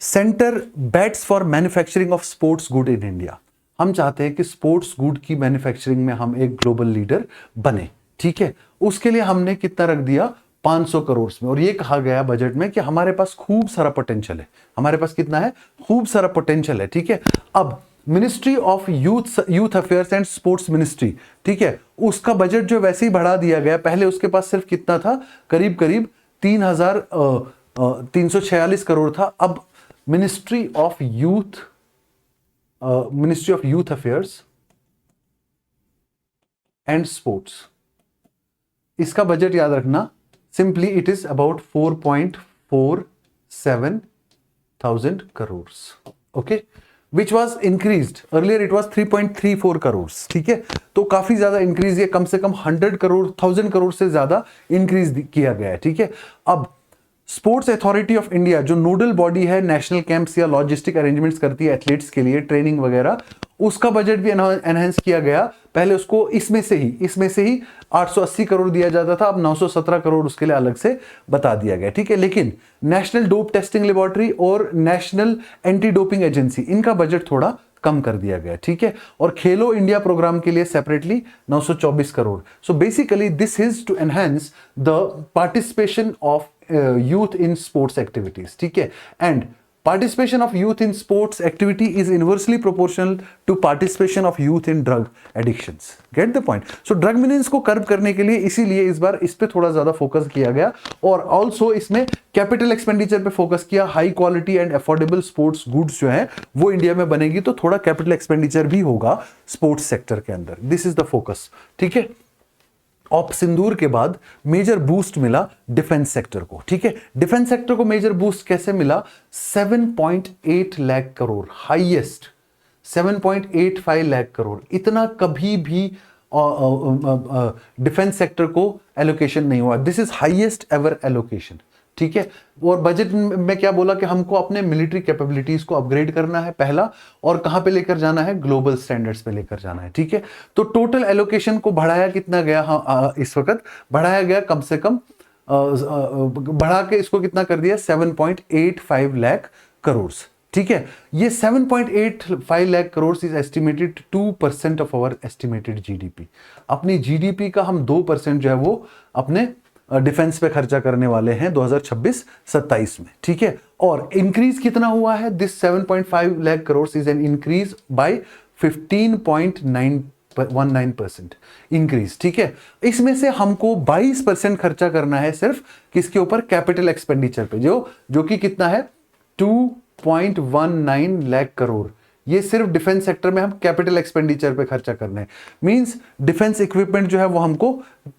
centre bets for manufacturing of sports good in India. हम चाहते हैं कि स्पोर्ट्स गुड की मैन्युफैक्चरिंग में हम एक ग्लोबल लीडर बने, ठीक है। उसके लिए हमने कितना रख दिया, 500 करोड़ में। और ये कहा गया बजट में कि हमारे पास खूब सारा पोटेंशियल है, हमारे पास कितना है, खूब सारा पोटेंशियल है, ठीक है। अब ministry of youth affairs and sports ministry, ठीक है, उसका बजट जो वैसे ही बढ़ा दिया गया। पहले उसके पास सिर्फ कितना था, करीब करीब 3,346 करोड़ था। अब ministry of youth affairs and sports, इसका बजट याद रखना, simply it is about 4.47 thousand crore, okay, which was increased, earlier it was 3.34 crore, ठीक है। तो काफी ज्यादा इंक्रीज, ये कम से कम 100 करोड़, 1000 करोड़ से ज्यादा इंक्रीज किया गया है, ठीक है। अब स्पोर्ट्स अथॉरिटी ऑफ इंडिया जो नोडल बॉडी है, नेशनल कैंप्स या लॉजिस्टिक अरेंजमेंट्स करती है एथलीट्स के लिए, ट्रेनिंग वगैरह, उसका बजट भी एनहांस किया गया। पहले उसको इसमें से ही 880 करोड़ दिया जाता था, अब 917 करोड़ उसके लिए अलग से बता दिया गया, ठीक है। लेकिन नेशनल डोप टेस्टिंग लेबोरेटरी और नेशनल एंटी डोपिंग एजेंसी, इनका बजट थोड़ा कम कर दिया गया, ठीक है। और खेलो इंडिया प्रोग्राम के लिए separately 924 crore. So basically this is to enhance the participation of youth in sports activities, ठीक है। And participation of youth in sports activity is inversely proportional to participation of youth in drug addictions. Get the point. So drug menace को curb करने के लिए इसीलिए इस बार इस पे थोड़ा ज्यादा फोकस किया गया, और ऑल्सो इसमें कैपिटल एक्सपेंडिचर पे फोकस किया। High quality and affordable sports goods जो है वो इंडिया में बनेगी, तो थोड़ा कैपिटल एक्सपेंडिचर भी होगा स्पोर्ट्स सेक्टर के अंदर। दिस इज द फोकस, ठीक है। ऑप सिंदूर के बाद मेजर बूस्ट मिला डिफेंस सेक्टर को, ठीक है। डिफेंस सेक्टर को मेजर बूस्ट कैसे मिला? 7.8 लाख करोड़, हाईएस्ट 7.85 लाख करोड़, इतना कभी भी डिफेंस सेक्टर को एलोकेशन नहीं हुआ। This is highest ever allocation, ठीक है। और बजट में क्या बोला कि हमको अपने मिलिट्री कैपेबिलिटीज को अपग्रेड करना है पहला, और कहां पे लेकर जाना है? ग्लोबल स्टैंडर्ड्स पे लेकर जाना है, ठीक है। तो टोटल एलोकेशन को बढ़ाया कितना गया? हाँ, इस वक्त बढ़ाया गया कम से कम बढ़ा के इसको कितना कर दिया? 7.85 लाख करोड़, ठीक है। ये 7.85 lakh crore is estimated 2% of our estimated GDP. अपनी जीडीपी का हम 2% जो है वो अपने डिफेंस पे खर्चा करने वाले हैं 2026-27 में, ठीक है। और इंक्रीज कितना हुआ है? This 7.5 lakh crore is an increase by 15.19% increase, ठीक है। इसमें से हमको 22% खर्चा करना है सिर्फ किसके ऊपर? कैपिटल एक्सपेंडिचर पे, जो कि कितना है? 2.19 लाख करोड़। ये सिर्फ डिफेंस सेक्टर में हम कैपिटल एक्सपेंडिचर पे खर्चा करना है। मींस डिफेंस इक्विपमेंट जो है वो हमको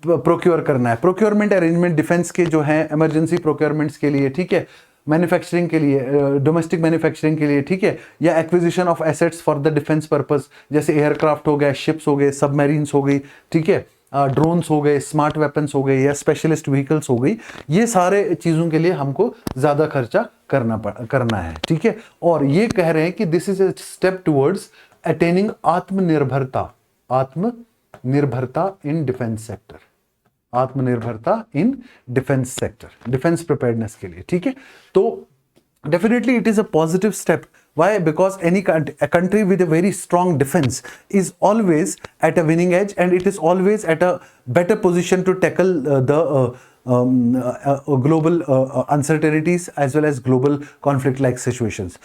प्रोक्योर करना है। प्रोक्योरमेंट अरेंजमेंट डिफेंस के जो है इमरजेंसी प्रोक्योरमेंट्स के लिए, ठीक है, मैन्युफैक्चरिंग के लिए, डोमेस्टिक मैन्युफैक्चरिंग के लिए, ठीक है, या acquisition of assets for the defence purpose, जैसे एयरक्राफ्ट हो गए, शिप्स हो गए, सबमरीन्स हो गई, ठीक है, ड्रोन्स हो गए, स्मार्ट वेपन्स हो गए, या स्पेशलिस्ट व्हीकल्स हो गई। ये सारे चीजों के लिए हमको ज्यादा खर्चा करना है, ठीक है। और ये कह रहे हैं कि this is a step towards attaining आत्मनिर्भरता इन डिफेंस सेक्टर, आत्मनिर्भरता in defence sector, defence preparedness के लिए, ठीक है। तो definitely it is a positive step. Why? Because a country with a very strong defense is always at a winning edge, and it is always at a better position to tackle the global uncertainties as well as global conflict like situations,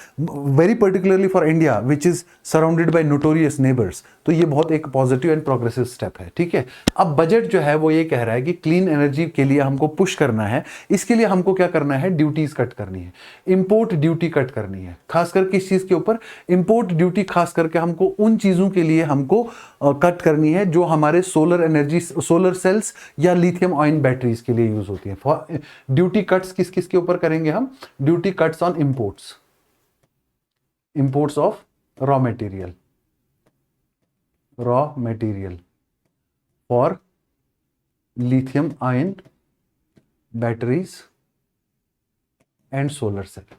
very particularly for India which is surrounded by notorious neighbors. तो ये बहुत एक positive and progressive step है, ठीक है। अब budget जो है वो ये कह रहा है कि क्लीन एनर्जी के लिए हमको पुश करना है। इसके लिए हमको क्या करना है? ड्यूटीज कट करनी है, इंपोर्ट ड्यूटी कट करनी है। खासकर किस चीज के ऊपर? इंपोर्ट ड्यूटी खास करके हमको उन चीजों के लिए हमको कट करनी है जो हमारे सोलर एनर्जी, सोलर सेल्स या लिथियम आयन बैटरीज के लिए यूज होती है। ड्यूटी कट्स किस किस के ऊपर करेंगे हम? Duty cuts on imports of raw material for lithium ion batteries and solar cells.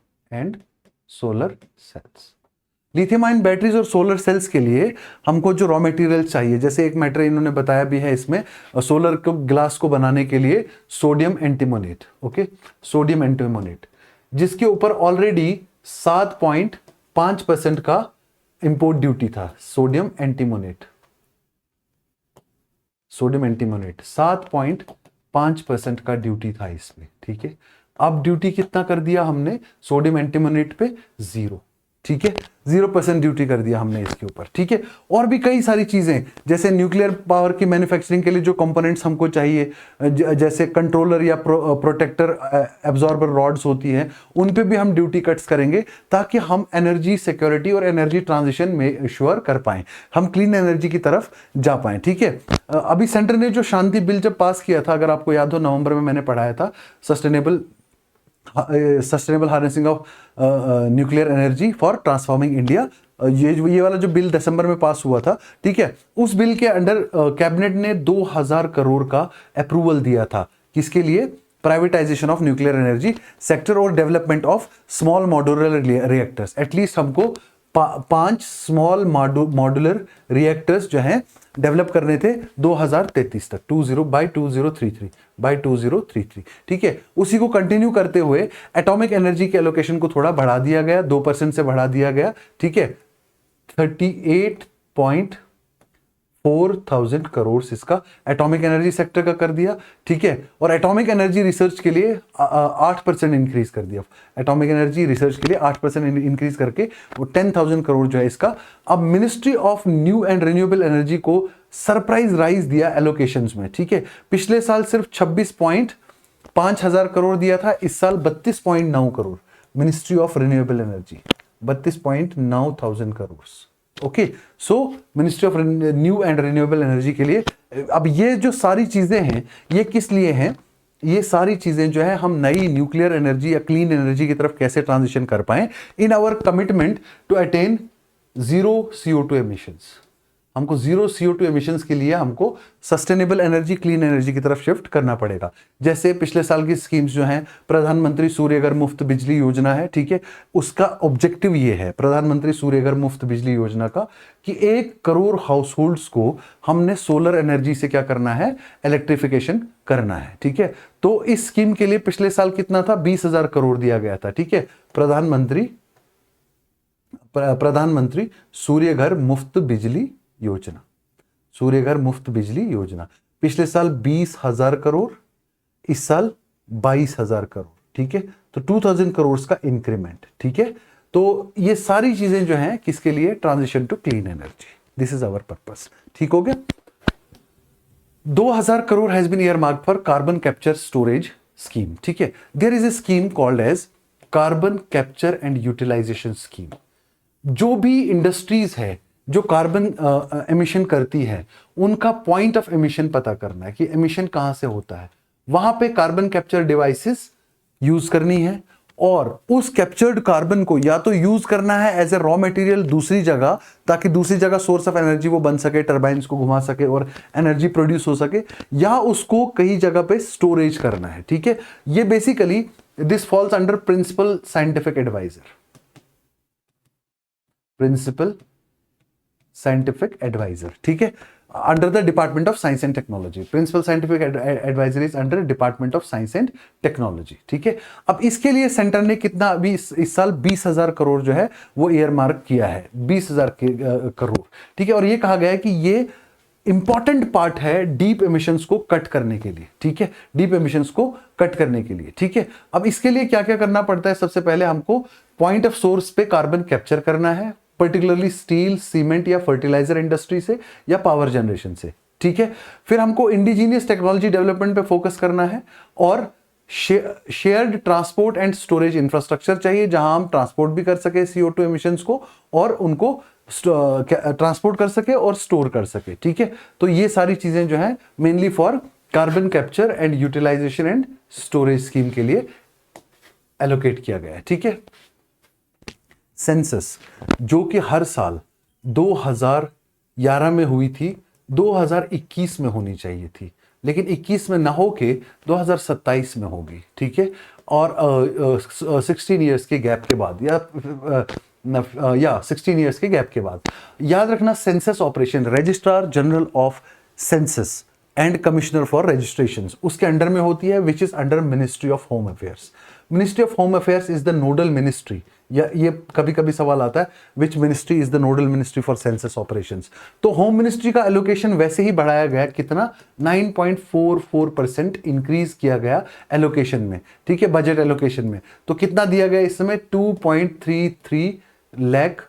Lithium ion batteries और सोलर सेल्स के लिए हमको जो रॉ मटेरियल चाहिए, जैसे एक मैटर इन्होंने बताया भी है इसमें, सोलर को ग्लास को बनाने के लिए sodium antimonate, okay, sodium antimonate, जिसके ऊपर ऑलरेडी 7.5% का इंपोर्ट ड्यूटी था। सोडियम एंटीमोनेट 7.5% का ड्यूटी था इसमें, ठीक है। अब ड्यूटी कितना कर दिया हमने? सोडियम एंटीमोनेट पे 0, ठीक है, 0% ड्यूटी कर दिया हमने इसके ऊपर, ठीक है। और भी कई सारी चीजें, जैसे न्यूक्लियर पावर की मैन्युफैक्चरिंग के लिए जो कंपोनेंट्स हमको चाहिए, जैसे कंट्रोलर या प्रोटेक्टर एब्जॉर्बर रॉड्स होती हैं, उन पे भी हम ड्यूटी कट्स करेंगे ताकि हम एनर्जी सिक्योरिटी और एनर्जी ट्रांजिशन में श्योर कर पाएं, हम क्लीन एनर्जी की तरफ जा पाएं, ठीक है। अभी सेंटर ने जो शांति बिल जब पास किया था, अगर आपको याद हो, नवंबर में मैंने पढ़ाया था, sustainable harnessing of nuclear energy for transforming India, ये वाला जो बिल दिसंबर में पास हुआ था, ठीक है। उस बिल के अंडर कैबिनेट ने 2000 करोड़ का अप्रूवल दिया था। किसके लिए? Privatisation of nuclear energy sector और development of small modular reactors. At least हमको 5 स्मॉल मॉड्यूलर रिएक्टर्स जो हैं डेवलप करने थे 2033 तक, 2033, ठीक है। उसी को कंटिन्यू करते हुए एटॉमिक एनर्जी के एलोकेशन को थोड़ा बढ़ा दिया गया, 2% से बढ़ा दिया गया, ठीक है। 38.4 4,000 करोड़ इसका एटॉमिक एनर्जी सेक्टर का कर दिया, ठीक है। और एटॉमिक एनर्जी रिसर्च के लिए 8% इंक्रीज कर दिया, एटॉमिक एनर्जी रिसर्च के लिए 8% इंक्रीज करके वो 10,000 करोड़ जो है इसका। अब ministry of new and renewable energy को सरप्राइज राइज दिया एलोकेशंस में, ठीक है। पिछले साल सिर्फ 26.5 हजार करोड़ दिया था, इस साल 32.9 crore ministry of renewable energy, 32.9 thousand crore. Okay, so ministry of new and renewable energy के लिए। अब ये जो सारी चीजें हैं ये किस लिए हैं? ये सारी चीजें जो है हम नई न्यूक्लियर एनर्जी या क्लीन एनर्जी की तरफ कैसे ट्रांजिशन कर पाए in our commitment to attain zero CO2 emissions. हमको जीरो CO2 एमिशंस के लिए हमको सस्टेनेबल एनर्जी, क्लीन एनर्जी की तरफ शिफ्ट करना पड़ेगा। जैसे पिछले साल की स्कीम्स जो हैं, प्रधानमंत्री सूर्यघर मुफ्त बिजली योजना है, ठीक है। उसका ऑब्जेक्टिव ये है प्रधानमंत्री सूर्यघर मुफ्त बिजली योजना का कि 1 करोड़ हाउस होल्ड्स को हमने सोलर एनर्जी से क्या करना है, इलेक्ट्रिफिकेशन करना है, ठीक है। तो इस स्कीम के लिए पिछले साल कितना था, 20,000 करोड़ दिया गया था, ठीक है। प्रधानमंत्री सूर्यघर मुफ्त बिजली योजना, सूर्यघर मुफ्त बिजली योजना, पिछले साल 20,000 करोड़, इस साल 22,000 करोड़, ठीक है। तो 2,000 करोड़ का इंक्रीमेंट, ठीक है। तो ये सारी चीजें जो हैं किसके लिए, transition to clean energy, this is our purpose, ठीक हो गया। 2,000 crore has been earmarked for carbon capture storage scheme, ठीक है। There is a scheme called as carbon capture and utilisation scheme. जो भी इंडस्ट्रीज है जो कार्बन एमिशन करती है, उनका पॉइंट ऑफ एमिशन पता करना है कि एमिशन कहां से होता है, वहां पे कार्बन कैप्चर डिवाइसेस यूज करनी है और उस कैप्चर्ड कार्बन को या तो यूज करना है एज ए रॉ मटेरियल दूसरी जगह, ताकि दूसरी जगह सोर्स ऑफ एनर्जी वो बन सके, टरबाइन्स को घुमा सके और एनर्जी प्रोड्यूस हो सके, या उसको कई जगह पे स्टोरेज करना है, ठीक है। ये basically this falls under principal scientific adviser, principal scientific adviser, ठीक है, under the department of science and technology. Principal scientific adviser is under department of science and technology, ठीक है। अब इसके लिए सेंटर ने कितना अभी इस साल 20,000 करोड़ जो है वो ईयरमार्क किया है, 20,000 करोड़, ठीक है। और ये कहा गया है कि ये इंपॉर्टेंट पार्ट है डीप एमिशंस को कट करने के लिए, ठीक है, डीप एमिशंस को कट करने के लिए, ठीक है। अब इसके लिए क्या क्या करना पड़ता है, सबसे पहले हमको पॉइंट ऑफ सोर्स पे कार्बन कैप्चर करना है, पर्टिकुलरली स्टील, सीमेंट या फर्टिलाइजर इंडस्ट्री से या पावर जनरेशन से, ठीक है। फिर हमको इंडिजीनियस टेक्नोलॉजी डेवलपमेंट पे फोकस करना है और shared transport and storage infrastructure चाहिए, जहां हम ट्रांसपोर्ट भी कर सके CO2 एमिशंस को और उनको ट्रांसपोर्ट कर सके और स्टोर कर सके, ठीक है। तो ये सारी चीजें जो है mainly for carbon capture and utilisation and storage scheme के लिए एलोकेट किया गया है, ठीक है। सेंसस जो कि हर साल 2011 में हुई थी, 2021 में होनी चाहिए थी, लेकिन 21 में ना होके 2027 में होगी, ठीक है। और 16 इयर्स के गैप के बाद या 16 इयर्स के गैप के बाद। याद रखना, census operation registrar general of census and commissioner for registration उसके अंडर में होती है, which is under ministry of home affairs. Ministry of home affairs is the nodal ministry, या ये कभी कभी सवाल आता है which ministry is the nodal ministry for census operations. तो होम मिनिस्ट्री का एलोकेशन वैसे ही बढ़ाया गया, कितना 9.44% इंक्रीज किया गया एलोकेशन में, ठीक है, बजट एलोकेशन में। तो कितना दिया गया इस समय 2.33 लाख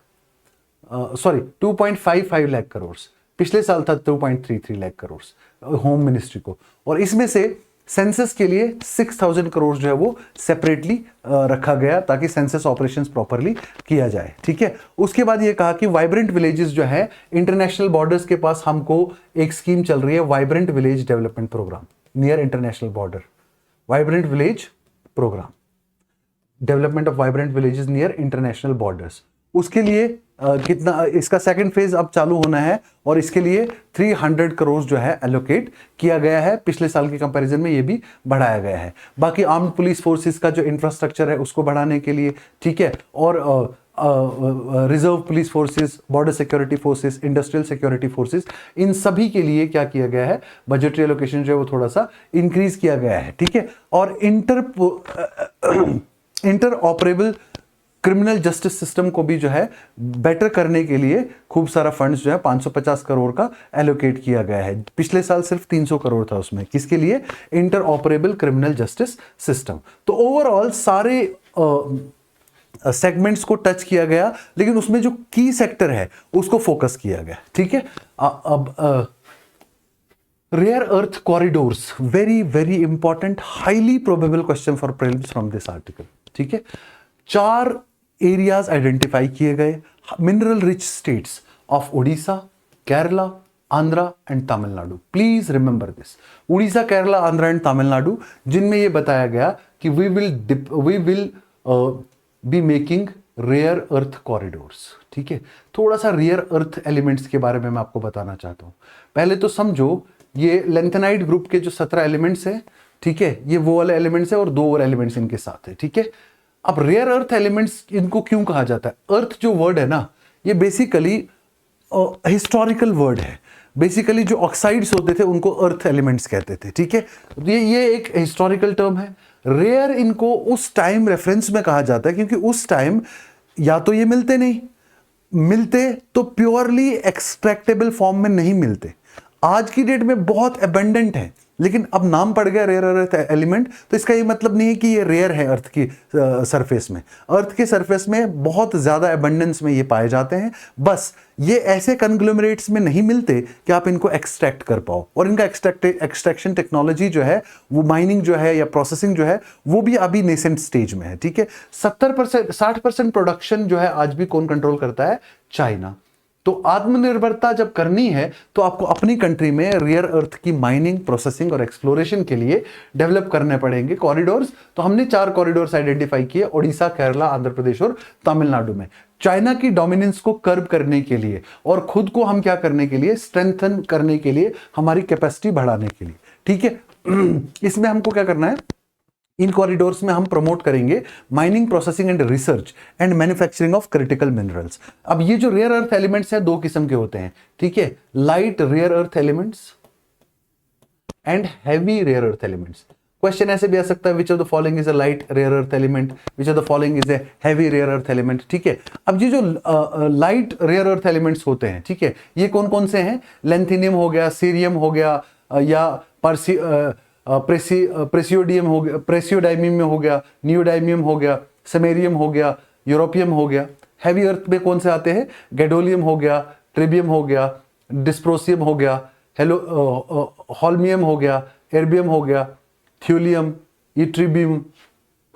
2.55 लाख करोड़, पिछले साल था 2.33 लाख करोड़ होम मिनिस्ट्री को। और इसमें से सेंसस के लिए 6,000 करोड़ जो है वो सेपरेटली रखा गया ताकि सेंसस ऑपरेशंस प्रॉपरली किया जाए, ठीक है। उसके बाद ये कहा कि वाइब्रेंट विलेजेस जो है इंटरनेशनल बॉर्डर्स के पास, हमको एक स्कीम चल रही है vibrant village development programme near international border, vibrant village programme, development of vibrant villages near international borders. उसके लिए कितना, इसका सेकंड फेज अब चालू होना है और इसके लिए 300 करोड़ जो है एलोकेट किया गया है, पिछले साल के कंपैरिजन में ये भी बढ़ाया गया है। बाकी आर्म्ड पुलिस फोर्सेस का जो इंफ्रास्ट्रक्चर है उसको बढ़ाने के लिए, ठीक है, और reserve police forces, border security forces, industrial security forces, इन सभी के लिए क्या किया गया है, बजटरी एलोकेशन जो है वो थोड़ा सा इंक्रीज किया गया है, ठीक है। और inter operable criminal justice system को भी जो है बेटर करने के लिए खूब सारा फंड्स जो है 550 करोड़ का एलोकेट किया गया है। पिछले साल सिर्फ 300 करोड़ था उसमें, किसके लिए? Inter operable criminal justice system. तो ओवरऑल सारे सेगमेंट्स को टच किया गया, लेकिन उसमें जो की सेक्टर है उसको फोकस किया गया। ठीक है, अब rare earth corridors, very very important, highly probable question for prelims from this article. ठीक है, 4 एरियाज आइडेंटिफाई किए गए, mineral rich states of Odisha, Kerala, Andhra and Tamil Nadu. Please remember this, Odisha, Kerala, Andhra and Tamil Nadu, जिनमें यह बताया गया कि we will be making rare earth corridors. ठीक है, थोड़ा सा रेयर अर्थ एलिमेंट्स के बारे में मैं आपको बताना चाहता हूं। पहले तो समझो, ये लेंथेनाइट ग्रुप के जो 17 एलिमेंट्स हैं, ठीक है, ये वो वाले एलिमेंट्स है और 2 और एलिमेंट्स इनके साथ है। ठीक है, अब रेयर अर्थ एलिमेंट्स इनको क्यों कहा जाता है? अर्थ जो वर्ड है ना, ये बेसिकली हिस्टोरिकल वर्ड है। बेसिकली जो ऑक्साइड्स होते थे उनको अर्थ एलिमेंट्स कहते थे। ठीक है, ये एक हिस्टोरिकल टर्म है। रेयर इनको उस टाइम रेफरेंस में कहा जाता है क्योंकि उस टाइम या तो ये मिलते नहीं, मिलते तो प्योरली एक्सट्रैक्टेबल फॉर्म में नहीं मिलते। आज की डेट में बहुत एबंडेंट है, लेकिन अब नाम पड़ गया रेयर अर्थ एलिमेंट, तो इसका ये मतलब नहीं है कि ये रेयर है अर्थ की सरफेस में। अर्थ के सरफेस में बहुत ज्यादा एबंडेंस में ये पाए जाते हैं, बस ये ऐसे कंग्लोमरेट्स में नहीं मिलते कि आप इनको एक्सट्रैक्ट कर पाओ। और इनका एक्सट्रैक्शन टेक्नोलॉजी जो है, वो माइनिंग जो है या प्रोसेसिंग जो है, वो भी अभी नेसेंट स्टेज में है। ठीक है, 70% 60% प्रोडक्शन जो है आज भी कौन कंट्रोल करता है? चाइना। तो आत्मनिर्भरता जब करनी है तो आपको अपनी कंट्री में रेयर अर्थ की माइनिंग, प्रोसेसिंग और एक्सप्लोरेशन के लिए डेवलप करने पड़ेंगे कॉरिडोर्स। तो हमने 4 कॉरिडोर्स आइडेंटिफाई किए, ओडिशा, केरला, आंध्र प्रदेश और तमिलनाडु में, चाइना की डोमिनेंस को कर्ब करने के लिए और खुद को हम क्या करने के लिए? स्ट्रेंथन करने के लिए, हमारी कैपेसिटी बढ़ाने के लिए। ठीक है, इसमें हमको क्या करना है? इन कॉरिडोर्स में हम प्रमोट करेंगे mining, processing and research and manufacturing of critical minerals. अब ये जो रेयर अर्थ एलिमेंट्स हैं 2 किस्म के होते हैं। ठीक है, light rare earth elements and heavy rare earth elements. Question ऐसे भी आ सकता है, which of the following is a light rare earth element, which of the following is a heavy rare earth element. ठीक है, अब ये जो लाइट रेयर अर्थ एलिमेंट्स होते हैं, ठीक है, ये कौन कौन से हैं? लेंथिनियम हो गया, सीरियम हो गया, या प्रेसियोडियम हो गया, प्रेसियोडाइमियम हो गया, नियोडाइमियम हो गया, समेरियम हो गया, यूरोपियम हो गया। हैवी अर्थ में कौन से आते हैं? गैडोलियम हो गया, ट्रिबियम हो गया, डिस्प्रोसियम हो गया, होल्मियम हो गया, एर्बियम हो गया, थ्यूलियम, इट्रिबियम,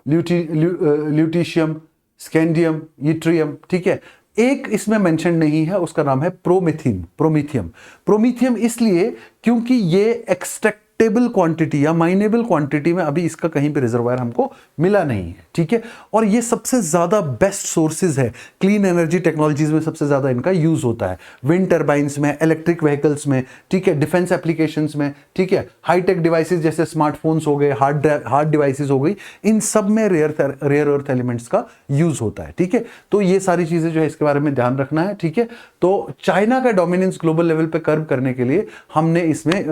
ल्यूटीशियम, स्कैंडियम, इट्रियम। ठीक है, एक इसमें मेंशन नहीं है, उसका नाम है प्रोमीथियम। प्रोमीथियम इसलिए क्योंकि ये एक्सट्रैक्टेबल क्वांटिटी या माइनेबल क्वांटिटी में अभी इसका कहीं पे रिजर्वायर हमको मिला नहीं है। ठीक है, और ये सबसे ज्यादा बेस्ट सोर्सेज है, क्लीन एनर्जी टेक्नोलॉजीज में सबसे ज्यादा इनका यूज होता है, विंड टर्बाइंस में, इलेक्ट्रिक व्हीकल्स में, ठीक है, डिफेंस एप्लीकेशंस में, ठीक है, हाईटेक डिवाइसेस जैसे स्मार्टफोन्स हो गए, हार्ड डिवाइसेस हो गई, इन सब में रेयर अर्थ एलिमेंट्स का यूज होता है। ठीक है, तो ये सारी चीजें जो है इसके बारे में ध्यान रखना है। ठीक है, तो चाइना का डोमिनेंस ग्लोबल लेवल पे कर्व करने के लिए हमने इसमें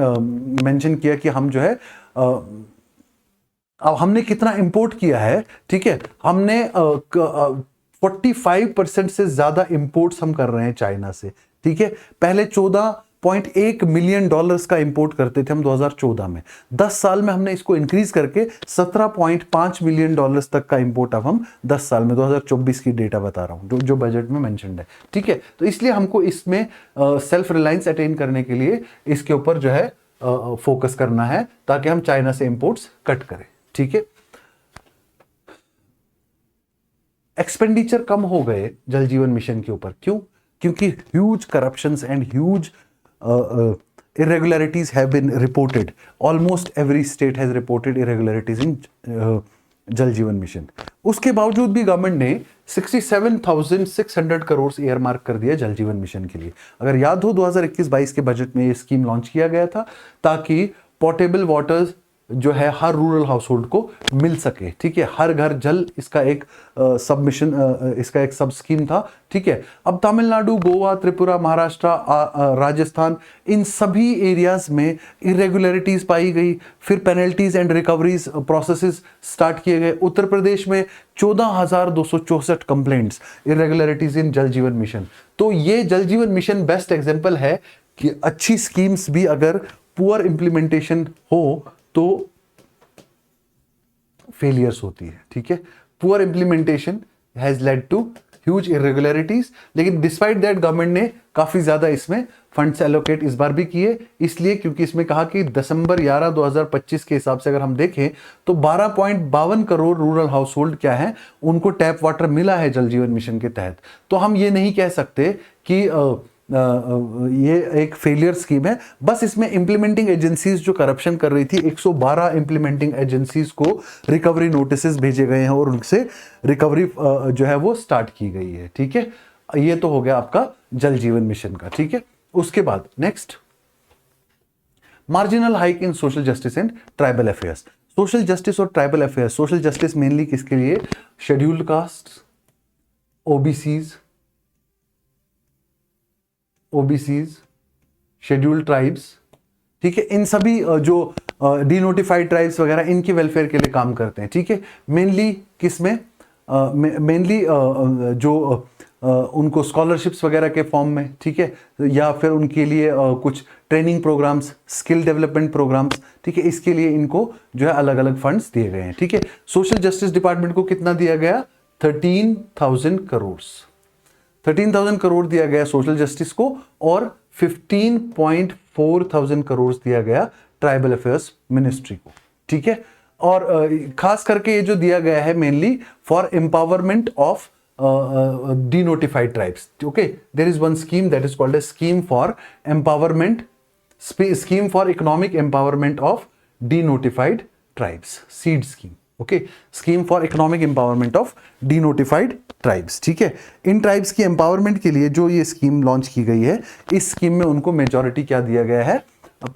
मेंशन किया कि हम जो है अब हमने कितना इंपोर्ट किया है। ठीक है, हमने 45% से ज्यादा इंपोर्ट्स हम कर रहे हैं चाइना से। ठीक है, पहले 14.1 मिलियन डॉलर्स का इंपोर्ट करते थे हम 2014 में। 10 साल में हमने इसको इंक्रीज करके 17.5 मिलियन डॉलर्स तक का इंपोर्ट अब हम 10 साल में, 2024 की डेटा बता रहा हूं, जो बजट में मेंशन्ड है। ठीक है, तो इसलिए हमको इसमें सेल्फ रिलायंस अटेन करने के लिए इसके ऊपर जो है फोकस करना है, ताकि हम चाइना से इंपोर्ट्स कट करें। ठीक है, एक्सपेंडिचर कम हो गए जल जीवन मिशन के ऊपर, क्यों? क्योंकि huge corruptions and huge irregularities have been reported. Almost every state has reported irregularities in जल जीवन मिशन। उसके बावजूद भी गवर्नमेंट ने 67,600 करोड़ एयर मार्क कर दिया जल जीवन मिशन के लिए। अगर याद हो 2021-22 के बजट में ये स्कीम लॉन्च किया गया था ताकि पोर्टेबल वाटर्स जो है हर रूरल हाउस होल्ड को मिल सके। ठीक है, हर घर जल इसका एक सबमिशन, इसका एक सब स्कीम था। ठीक है, अब तमिलनाडु, गोवा, त्रिपुरा, महाराष्ट्र, राजस्थान, इन सभी एरियाज में इरेगुलरिटीज पाई गई, फिर penalties and recoveries processes start किए गए। उत्तर प्रदेश में 14,264 कंप्लेंट्स इरेगुलरिटीज इन जल जीवन मिशन। तो ये जल जीवन मिशन बेस्ट एग्जांपल है कि अच्छी स्कीम्स भी अगर पुअर इंप्लीमेंटेशन हो तो फेलियर्स होती है। ठीक है, poor implementation has led to huge irregularities, लेकिन डिस्पाइट दैट गवर्नमेंट ने काफी ज्यादा इसमें फंड्स एलोकेट इस बार भी किए, इसलिए क्योंकि इसमें कहा कि दिसंबर 11 2025 के हिसाब से अगर हम देखें तो 12.52 करोड़ रूरल हाउस होल्ड क्या है, उनको टैप वाटर मिला है जल जीवन मिशन के तहत। तो हम ये नहीं कह सकते कि ये एक फेलियर स्कीम है। बस इसमें इंप्लीमेंटिंग एजेंसीज जो करप्शन कर रही थी, 112 इंप्लीमेंटिंग एजेंसीज को रिकवरी नोटिसेस भेजे गए हैं और उनसे रिकवरी जो है वो स्टार्ट की गई है। ठीक है, ये तो हो गया आपका जल जीवन मिशन का। ठीक है, उसके बाद next, marginal hike in social justice and tribal affairs. Social justice और tribal affairs, social justice mainly किसके लिए, scheduled caste, OBCs, scheduled tribes. ठीक है, इन सभी जो डिनोटिफाइड ट्राइब्स वगैरह, इनके वेलफेयर के लिए काम करते हैं। ठीक है, मेनली किसमें, मेनली जो उनको स्कॉलरशिप्स वगैरह के फॉर्म में। ठीक है, या फिर उनके लिए कुछ training programs, skill development programs. ठीक है, इसके लिए इनको जो है अलग अलग फंड्स दिए गए हैं। ठीक है, सोशल जस्टिस डिपार्टमेंट को कितना दिया गया, 13,000 करोड़ 13,000 करोड़ दिया गया सोशल जस्टिस को, और 15.4 करोड़ दिया गया ट्राइबल अफेयर्स मिनिस्ट्री को। ठीक है, और खास करके ये जो दिया गया है mainly for empowerment of denotified tribes. Okay, there is one scheme that is called a scheme for empowerment, scheme for economic empowerment of denotified tribes, seed scheme. Okay, scheme for economic empowerment of denotified tribes. ठीक है, इन tribes की empowerment के लिए जो ये scheme launch की गई है, इस स्कीम में उनको मेजॉरिटी क्या दिया गया है,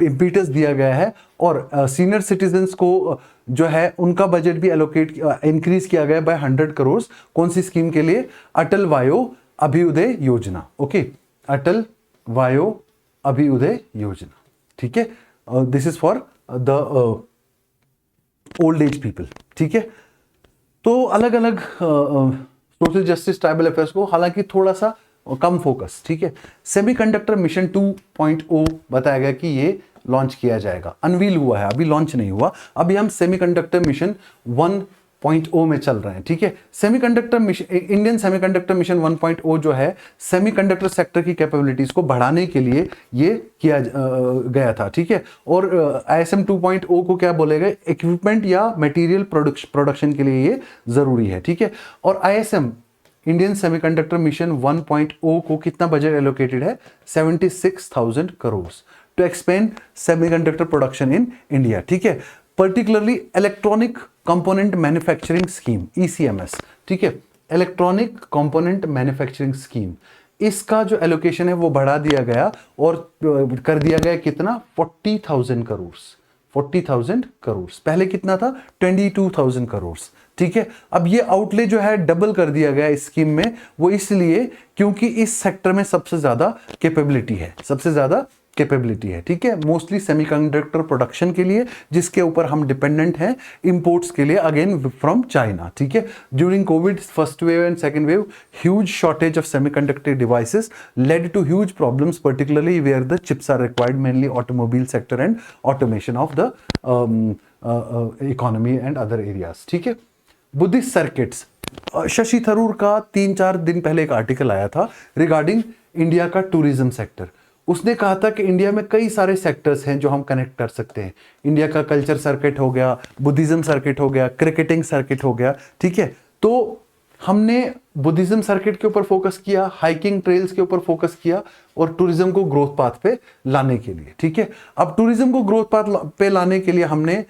इम्पीटस दिया गया है, और सीनियर सिटीजन्स को जो है उनका बजट भी एलोकेट इंक्रीज किया गया बाय 100 करोड़। कौन सी स्कीम के लिए, अटल वायो अभिउदय योजना। ओके, अटल वायो अभिउदय योजना। ठीक है, this is for the old age people. ठीक है, तो अलग अलग सोशल जस्टिस, ट्राइबल अफेयर्स को हालांकि थोड़ा सा कम फोकस। ठीक है, सेमीकंडक्टर मिशन 2.0 बताया गया कि ये लॉन्च किया जाएगा, अनवील हुआ है, अभी लॉन्च नहीं हुआ। अभी हम सेमीकंडक्टर मिशन 1.0 में चल रहे हैं। ठीक है, semiconductor mission, Indian semiconductor mission 1.0 जो है सेमीकंडक्टर सेक्टर की कैपेबिलिटीज को बढ़ाने के लिए ये किया गया था। ठीक है, और ISM 2.0 को क्या बोलेगा, इक्विपमेंट या मटेरियल प्रोडक्शन के लिए ये जरूरी है। ठीक है, और ISM इंडियन सेमीकंडक्टर मिशन 1.0 को कितना बजट एलोकेटेड है, 76,000 crore to expend semiconductor production in India. ठीक है, particularly electronic component manufacturing scheme, ECMS। ठीक है, इलेक्ट्रॉनिक कंपोनेंट मैन्युफैक्चरिंग स्कीम, इसका जो एलोकेशन है वो बढ़ा दिया गया और कर दिया गया कितना, 40,000 करोड़ 40,000 करोड़। पहले कितना था, 22,000 करोड़। ठीक है, अब ये आउटले जो है डबल कर दिया गया इस स्कीम में, वो इसलिए क्योंकि इस सेक्टर में सबसे ज्यादा कैपेबिलिटी है, सबसे ज्यादा कैपेबिलिटी है। ठीक है, मोस्टली सेमीकंडक्टर प्रोडक्शन के लिए, जिसके ऊपर हम डिपेंडेंट हैं इंपोर्ट्स के लिए, अगेन फ्रॉम चाइना। ठीक है, during COVID first wave and second wave, huge shortage of semiconductor devices led to huge problems, particularly where the chips are required, mainly automobile sector and automation of the economy and other areas. ठीक है, Buddhist circuits, Shashi Tharoor का 3-4 दिन पहले एक article आया था regarding India का tourism sector. उसने कहा था कि इंडिया में कई सारे सेक्टर्स हैं जो हम कनेक्ट कर सकते हैं। इंडिया का कल्चर सर्किट हो गया, बुद्धिज्म सर्किट हो गया, क्रिकेटिंग सर्किट हो गया। ठीक है, तो हमने बुद्धिज्म सर्किट के ऊपर फोकस किया, हाइकिंग ट्रेल्स के ऊपर फोकस किया, और टूरिज्म को ग्रोथ पाथ पे लाने के लिए। ठीक है, अब टूरिज्म को ग्रोथ पाथ पे लाने के लिए हमने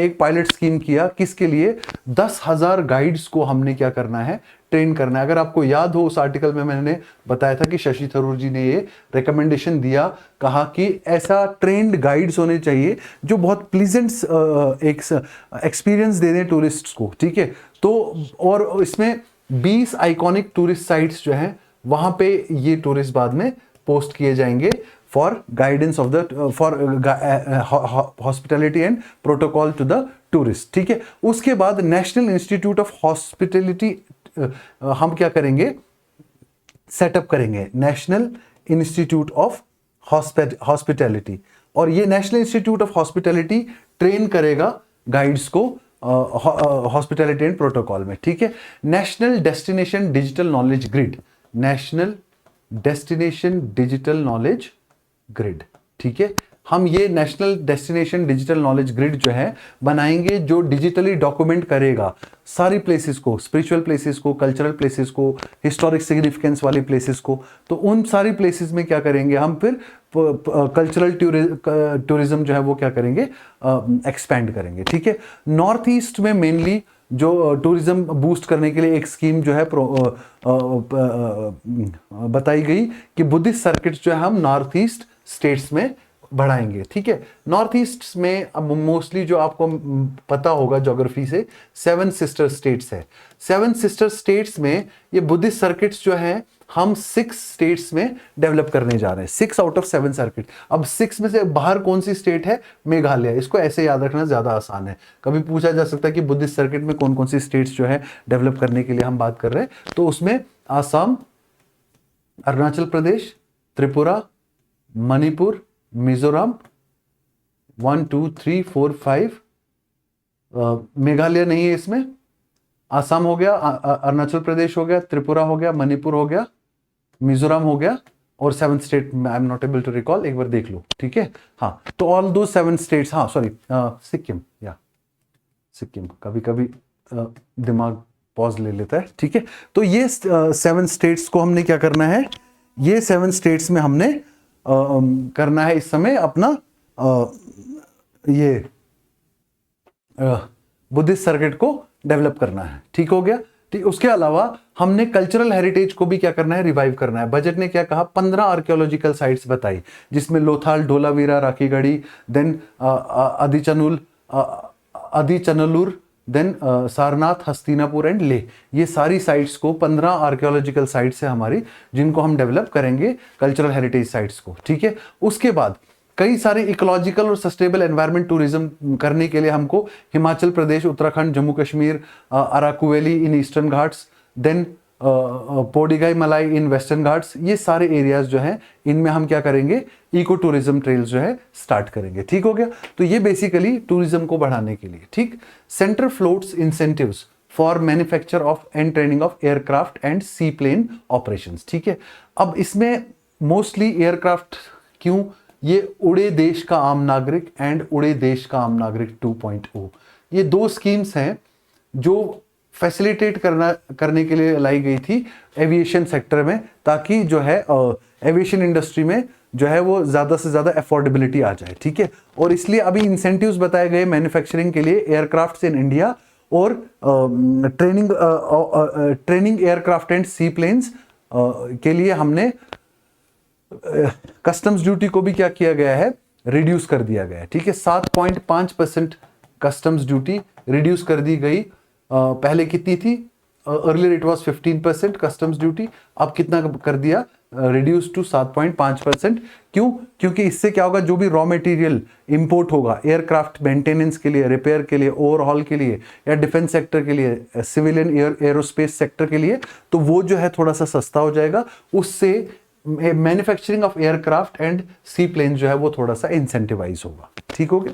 एक पायलट स्कीम किया, किसके लिए, 10,000 गाइड्स को हमने क्या करना है, ट्रेन करना है। अगर आपको याद हो, उस आर्टिकल में मैंने बताया था कि शशि थरूर जी ने ये रिकमेंडेशन दिया, कहा कि ऐसा ट्रेंड गाइड्स होने चाहिए जो बहुत प्लीजेंट एक एक्सपीरियंस दे दें टूरिस्ट्स को, ठीक है। तो और इसमें 20 आइकॉनिक टूरिस्ट साइट्स जो हैं वहां पे ये टूरिस्ट बाद में पोस्ट किए जाएंगे for guidance of the for hospitality and protocol to the tourist, ठीक है। उसके बाद नेशनल इंस्टीट्यूट ऑफ हॉस्पिटैलिटी हम क्या करेंगे, सेटअप करेंगे, नेशनल इंस्टीट्यूट ऑफ हॉस्पिटैलिटी। और ये national institute of hospitality train करेगा गाइड्स को हॉस्पिटैलिटी एंड प्रोटोकॉल में, ठीक है। National destination digital knowledge grid, national destination digital knowledge grid, ठीक है। हम ये national destination digital knowledge grid जो है बनाएंगे, जो डिजिटली डॉक्यूमेंट करेगा सारी प्लेसेस को, स्पिरिचुअल प्लेसेस को, कल्चरल प्लेसेस को, हिस्टोरिक सिग्निफिकेंस वाली प्लेसेस को। तो उन सारी प्लेसेस में क्या करेंगे हम, फिर कल्चरल टूरिज्म जो है वो क्या करेंगे, एक्सपैंड करेंगे, ठीक है। नॉर्थ ईस्ट में मेनली जो टूरिज्म बूस्ट करने के लिए एक स्कीम जो है बताई गई कि बुद्धिस्ट सर्किट्स जो है हम नॉर्थ ईस्ट स्टेट्स में बढ़ाएंगे, ठीक है। नॉर्थ ईस्ट में अब मोस्टली जो आपको पता होगा ज्योग्राफी से, 7 सिस्टर स्टेट्स है। 7 सिस्टर स्टेट्स में ये बुद्धिस्ट सर्किट्स जो है हम 6 स्टेट्स में डेवलप करने जा रहे हैं, 6 आउट ऑफ 7 सर्किट। अब 6 में से बाहर कौन सी स्टेट है, मेघालय। इसको ऐसे याद रखना ज्यादा आसान है। कभी पूछा जा सकता है कि बुद्धिस्ट सर्किट में कौन कौन सी स्टेट्स जो है डेवलप करने के लिए हम बात कर रहे हैं, तो उसमें आसाम, अरुणाचल प्रदेश, त्रिपुरा, मणिपुर, मिजोरम, 1 2 3 4 5, मेघालय नहीं है इसमें, आसाम हो गया, अरुणाचल प्रदेश हो गया, त्रिपुरा हो गया, मणिपुर हो गया, मिजोरम हो गया, और 7th state I am not able to recall, एक बार देख लो, ठीक है। हाँ, तो ऑल दो 7 स्टेट्स, हाँ सॉरी, सिक्किम, या सिक्किम, कभी कभी दिमाग पॉज ले लेता है, ठीक है। तो ये 7 स्टेट्स को हमने क्या करना है, ये 7 स्टेट्स में हमने करना है इस समय अपना ये बुद्धिस्ट सर्किट को डेवलप करना है, ठीक हो गया। ठीक, उसके अलावा हमने कल्चरल हेरिटेज को भी क्या करना है, रिवाइव करना है। बजट ने क्या कहा, 15 आर्कियोलॉजिकल साइट्स बताई, जिसमें Lothal, Dholavira, Rakhigarhi, then Adichanallur, then Sarnath, Hastinapur and ले। ये सारी साइट्स को 15 आर्कियोलॉजिकल साइट्स है हमारी, जिनको हम डेवलप करेंगे कल्चरल हेरिटेज साइट्स को, ठीक है। उसके बाद कई सारे इकोलॉजिकल और सस्टेनेबल एनवायरमेंट टूरिज्म करने के लिए हमको Himachal Pradesh, Uttarakhand, Jammu Kashmir, Araku Valley in Eastern Ghats, then Podhigai Malai in western Ghats, ये सारे एरियाज जो हैं इनमें हम क्या करेंगे, इको टूरिज्म ट्रेल्स जो है स्टार्ट करेंगे, ठीक हो गया। तो ये बेसिकली टूरिज्म को बढ़ाने के लिए, ठीक। Centre floats incentives for manufacture of and training of aircraft and sea plane operations, ठीक है। अब इसमें मोस्टली एयरक्राफ्ट, क्यों, ये उड़े देश का आम नागरिक एंड उड़े देश का आम नागरिक 2.0, ये 2 स्कीम्स हैं जो फैसिलिटेट करने के लिए लाई गई थी एविएशन सेक्टर में, ताकि जो है एविएशन इंडस्ट्री में जो है वो ज़्यादा से ज़्यादा अफोर्डेबिलिटी आ जाए, ठीक है। और इसलिए अभी इंसेंटिव्स बताए गए मैन्युफैक्चरिंग के लिए एयरक्राफ्ट्स इन इंडिया, और training aircraft and sea planes के लिए हमने कस्टम्स ड्यूटी को भी क्या किया गया है, रिड्यूस कर दिया गया है, ठीक है। 7.5% कस्टम्स ड्यूटी रिड्यूस कर दी गई। पहले कितनी थी, earlier it was 15% customs duty, अब कितना कर दिया, रिड्यूस टू 7.5%। क्यों, क्योंकि इससे क्या होगा, जो भी रॉ मटेरियल इंपोर्ट होगा एयरक्राफ्ट मेंटेनेंस के लिए, रिपेयर के लिए, ओवरहॉल के लिए, या डिफेंस सेक्टर के लिए, सिविलियन एरोस्पेस सेक्टर के लिए, तो वो जो है थोड़ा सा सस्ता हो जाएगा। उससे manufacturing of aircraft and sea plane जो है वो थोड़ा सा इंसेंटिवाइज होगा, ठीक हो गया।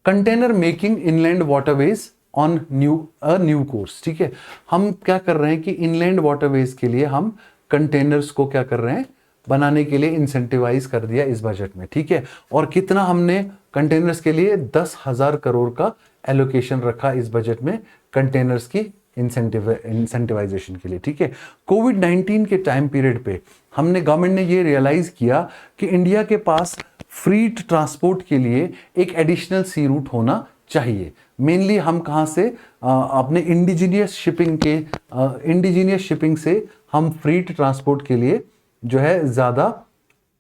Container making inland waterways on new course, ठीक है। हम क्या कर रहे हैं कि इनलैंड वाटरवेज के लिए हम कंटेनर्स को क्या कर रहे हैं, बनाने के लिए इंसेंटिवाइज कर दिया इस बजट में, ठीक है। और कितना हमने कंटेनर्स के लिए 10,000 करोड़ का एलोकेशन रखा इस बजट में कंटेनर्स की इंसेंटिवाइजेशन के लिए, ठीक है। कोविड-19 के टाइम पीरियड पे हमने, गवर्नमेंट ने ये रियलाइज किया कि इंडिया के पास फ्रीट ट्रांसपोर्ट के लिए एक एडिशनल सी रूट होना चाहिए। मेनली हम कहाँ से, अपने इंडिजीनियस शिपिंग से हम फ्रीट ट्रांसपोर्ट के लिए जो है ज़्यादा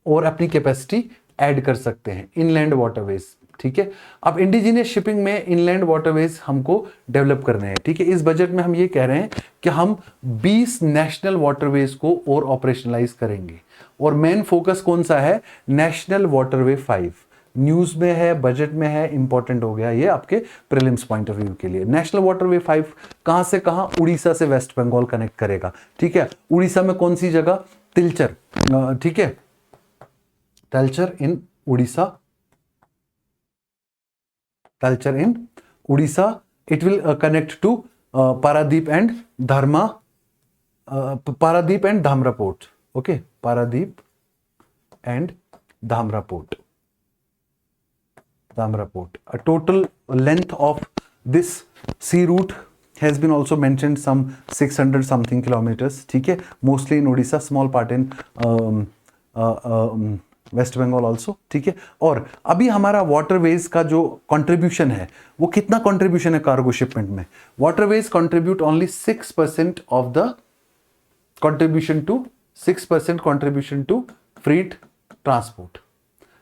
और अपनी कैपेसिटी ऐड कर सकते हैं इनलैंड वाटरवेज। ठीक है, अब इंडिजीनियस शिपिंग में इनलैंड वाटरवेज हमको डेवलप करने हैं। ठीक है, इस बजट में हम ये कह रहे हैं कि हम 20 नेशनल वाटरवेज को और ऑपरेशनलाइज करेंगे। और मेन फोकस कौन सा है, नेशनल वाटरवे 5। न्यूज में है, बजट में है, इंपॉर्टेंट हो गया ये आपके प्रीलिम्स पॉइंट ऑफ व्यू के लिए। नेशनल वाटरवे 5 कहां से कहां, उड़ीसा से वेस्ट बंगाल कनेक्ट करेगा। ठीक है, उड़ीसा में कौन सी जगह, तिलचर। ठीक है, Talcher in Odisha, Talcher in Odisha. It will connect to Paradip and Dhamra port. Okay, Paradip and Dhamra port. A total length of this sea route has been also mentioned, some 600 something kilometers. ठीक है, mostly in Odisha, small part in West Bengal also. ठीक है, और अभी हमारा waterways का जो contribution है वो कितना कंट्रीब्यूशन है कार्गो शिपमेंट में, waterways contribute only 6% of the contribution to 6% contribution to freight transport.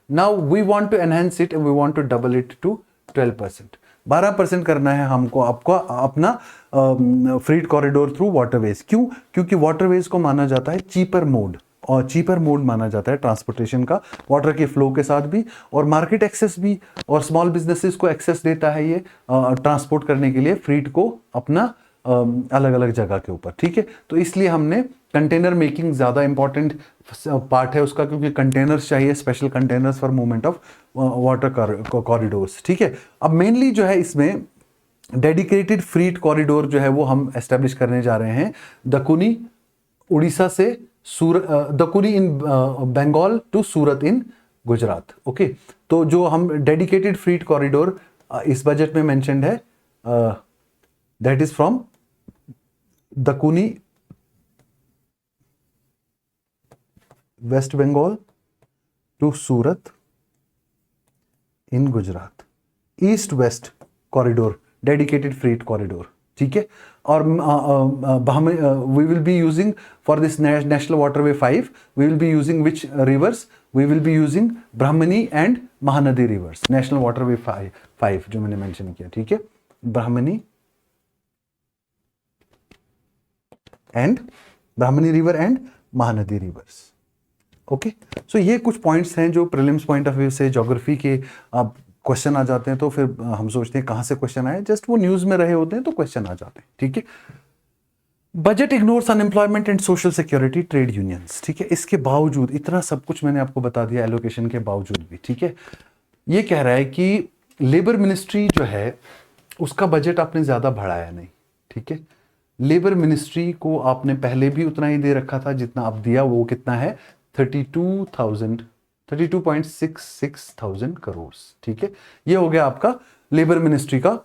Now we want to enhance it and we want to double it to 12%. 12% करना है हमको, आपको अपना फ्रीट कॉरिडोर थ्रू वाटरवेज। क्यों? क्योंकि वाटरवेज को माना जाता है चीपर मोड, और चीपर मोड माना जाता है ट्रांसपोर्टेशन का, वाटर के फ्लो के साथ भी, और मार्केट एक्सेस भी, और स्मॉल बिजनेसेस को एक्सेस देता है ये ट्रांसपोर्ट करने के लिए फ्रीट को अपना अलग अलग जगह के ऊपर। ठीक है, तो इसलिए हमने कंटेनर मेकिंग ज़्यादा इंपॉर्टेंट पार्ट है उसका, क्योंकि कंटेनर्स चाहिए, special containers for movement of water corridors. ठीक है, अब मेनली जो है इसमें डेडिकेटेड फ्रीट कॉरिडोर जो है वो हम एस्टेब्लिश करने जा रहे हैं, दकुनी उड़ीसा से Dankuni in Bengal to Surat in Gujarat. Okay, तो जो हम डेडिकेटेड फ्रीट कॉरिडोर इस बजट में मेंशन्ड है, that is from Dankuni West Bengal to Surat in Gujarat, east west corridor, dedicated freight corridor. ठीक है, और we will be using for this national waterway 5 we will be using which rivers, we will be using Brahmani and Mahanadi rivers, national waterway 5 जो मैंने mention किया। ठीक है, Brahmani river and Mahanadi rivers. Okay, so ये कुछ पॉइंट्स हैं जो प्रीलिम्स पॉइंट ऑफ व्यू से ज्योग्राफी के क्वेश्चन आ जाते हैं, तो फिर हम सोचते हैं कहां से क्वेश्चन आए, जस्ट वो न्यूज में रहे होते हैं तो क्वेश्चन आ जाते हैं। ठीक है, budget ignores unemployment and social security trade unions. ठीक है, इसके बावजूद इतना सब कुछ मैंने आपको बता दिया एलोकेशन के बावजूद भी। ठीक है, ये कह रहा है कि लेबर मिनिस्ट्री जो है उसका बजट आपने ज्यादा बढ़ाया नहीं। ठीक है, लेबर मिनिस्ट्री को आपने पहले भी उतना ही दे रखा था जितना आप दिया, वो कितना है 32.66 थाउजेंड करोड़। ठीक है, ये हो गया आपका लेबर मिनिस्ट्री का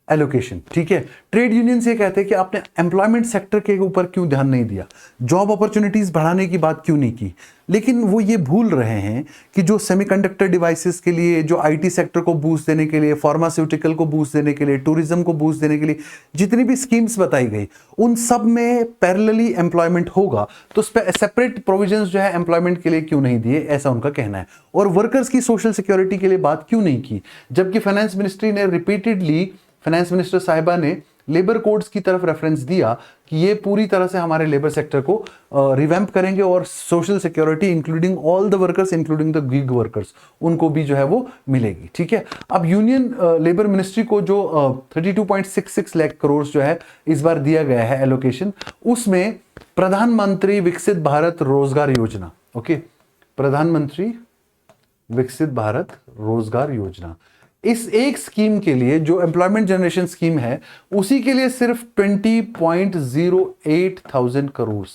एलोकेशन। ठीक है, ट्रेड यूनियन ये कहते हैं कि आपने एम्प्लॉयमेंट सेक्टर के ऊपर क्यों ध्यान नहीं दिया, जॉब अपॉर्चुनिटीज बढ़ाने की बात क्यों नहीं की। लेकिन वो ये भूल रहे हैं कि जो सेमीकंडक्टर डिवाइसेस के लिए, जो आईटी सेक्टर को बूस्ट देने के लिए, फार्मास्यूटिकल को बूस्ट देने के लिए, टूरिज्म को बूस्ट देने के लिए जितनी भी स्कीम्स बताई गई, उन सब में पैरेलली एम्प्लॉयमेंट होगा, तो सेपरेट प्रोविजंस जो है एम्प्लॉयमेंट के लिए क्यों नहीं दिए, ऐसा उनका कहना है। और वर्कर्स की सोशल सिक्योरिटी के लिए बात क्यों नहीं की, जबकि फाइनेंस मिनिस्ट्री ने रिपीटेडली, फाइनेंस मिनिस्टर साहिबा ने लेबर कोड्स की तरफ रेफरेंस दिया कि ये पूरी तरह से हमारे लेबर सेक्टर को रिवैम्प करेंगे और social security including all the workers including the gig workers उनको भी जो है वो मिलेगी। ठीक है, अब यूनियन लेबर मिनिस्ट्री को जो 32.66 लाख करोड़ जो है इस बार दिया गया है एलोकेशन, उसमें प्रधानमंत्री विकसित भारत रोजगार योजना, ओके, प्रधानमंत्री विकसित भारत रोजगार योजना, इस एक स्कीम के लिए जो एम्प्लॉयमेंट जनरेशन स्कीम है उसी के लिए सिर्फ 20.08 थाउजेंड करोड़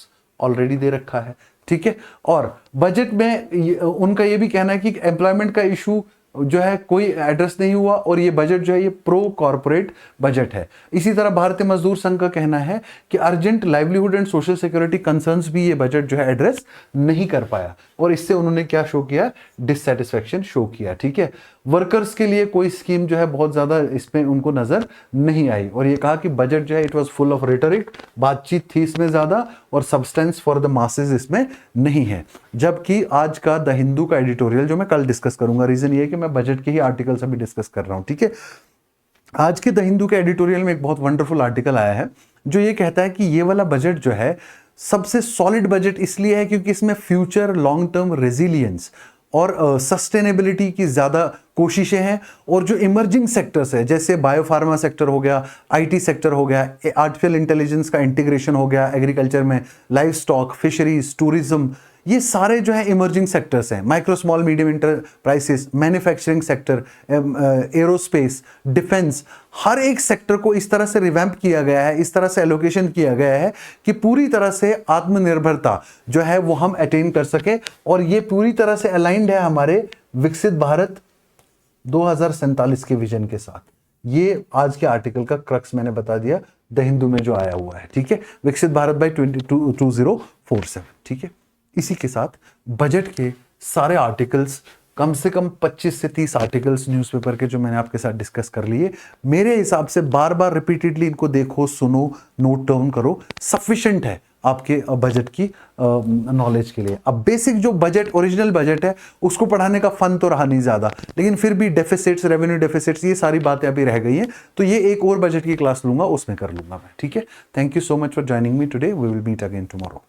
ऑलरेडी दे रखा है। ठीक है, और बजट में उनका ये भी कहना है कि एम्प्लॉयमेंट का इशू जो है कोई एड्रेस नहीं हुआ और ये बजट जो है ये प्रो कॉर्पोरेट बजट है। इसी तरह भारतीय मजदूर संघ का कहना है कि urgent livelihood and social security concerns भी ये बजट जो है एड्रेस नहीं कर पाया और इससे उन्होंने क्या शो किया, डिससेटिस्फेक्शन शो किया। ठीक है, वर्कर्स के लिए कोई स्कीम जो है बहुत ज्यादा इसमें उनको नजर नहीं आई और ये कहा कि बजट जो है it was full of rhetoric, बातचीत थी इसमें ज्यादा और सब्सटेंस फॉर द मासेस इसमें नहीं है। जबकि आज का द हिंदू का एडिटोरियल जो मैं कल डिस्कस करूंगा, रीजन ये है कि मैं बजट के ही आर्टिकल्स अभी डिस्कस कर रहा हूं। ठीक है, आज के द हिंदू के एडिटोरियल में एक बहुत वंडरफुल आर्टिकल आया है जो ये कहता है कि ये वाला बजट जो है सबसे सॉलिड बजट इसलिए है क्योंकि इसमें फ्यूचर लॉन्ग टर्म रेजिलियंस और सस्टेनेबिलिटी की ज़्यादा कोशिशें हैं और जो इमर्जिंग सेक्टर्स है जैसे बायोफार्मा सेक्टर हो गया, आईटी सेक्टर हो गया, आर्टिफिशियल इंटेलिजेंस का इंटीग्रेशन हो गया एग्रीकल्चर में, लाइफ स्टॉक, फिशरीज, टूरिज्म, ये सारे जो है इमर्जिंग सेक्टर्स हैं। Micro small medium enterprises, manufacturing sector, aerospace, defence, हर एक सेक्टर को इस तरह से रिवैम्प किया गया है, इस तरह से एलोकेशन किया गया है कि पूरी तरह से आत्मनिर्भरता जो है वो हम अटेन कर सके और ये पूरी तरह से अलाइंड है हमारे विकसित भारत 2047 के विजन के साथ। ये आज के आर्टिकल का क्रक्स मैंने बता दिया द हिंदू में जो आया हुआ है। ठीक है, विकसित भारत बाय 2047। ठीक है, इसी के साथ बजट के सारे आर्टिकल्स, कम से कम 25 से 30 आर्टिकल्स न्यूज़पेपर के जो मैंने आपके साथ डिस्कस कर लिए, मेरे हिसाब से बार बार रिपीटेडली इनको देखो, सुनो, नोट डाउन करो, सफिशिएंट है आपके बजट की नॉलेज के लिए। अब बेसिक जो बजट, ओरिजिनल बजट है, उसको पढ़ाने का फन तो रहा नहीं ज़्यादा, लेकिन फिर भी डेफिसिट्स, रेवेन्यू डेफिसिट्स, ये सारी बातें अभी रह गई हैं, तो ये एक और बजट की क्लास लूंगा, उसमें कर लूंगा मैं। ठीक है, thank you so much for joining me today, we will meet again tomorrow.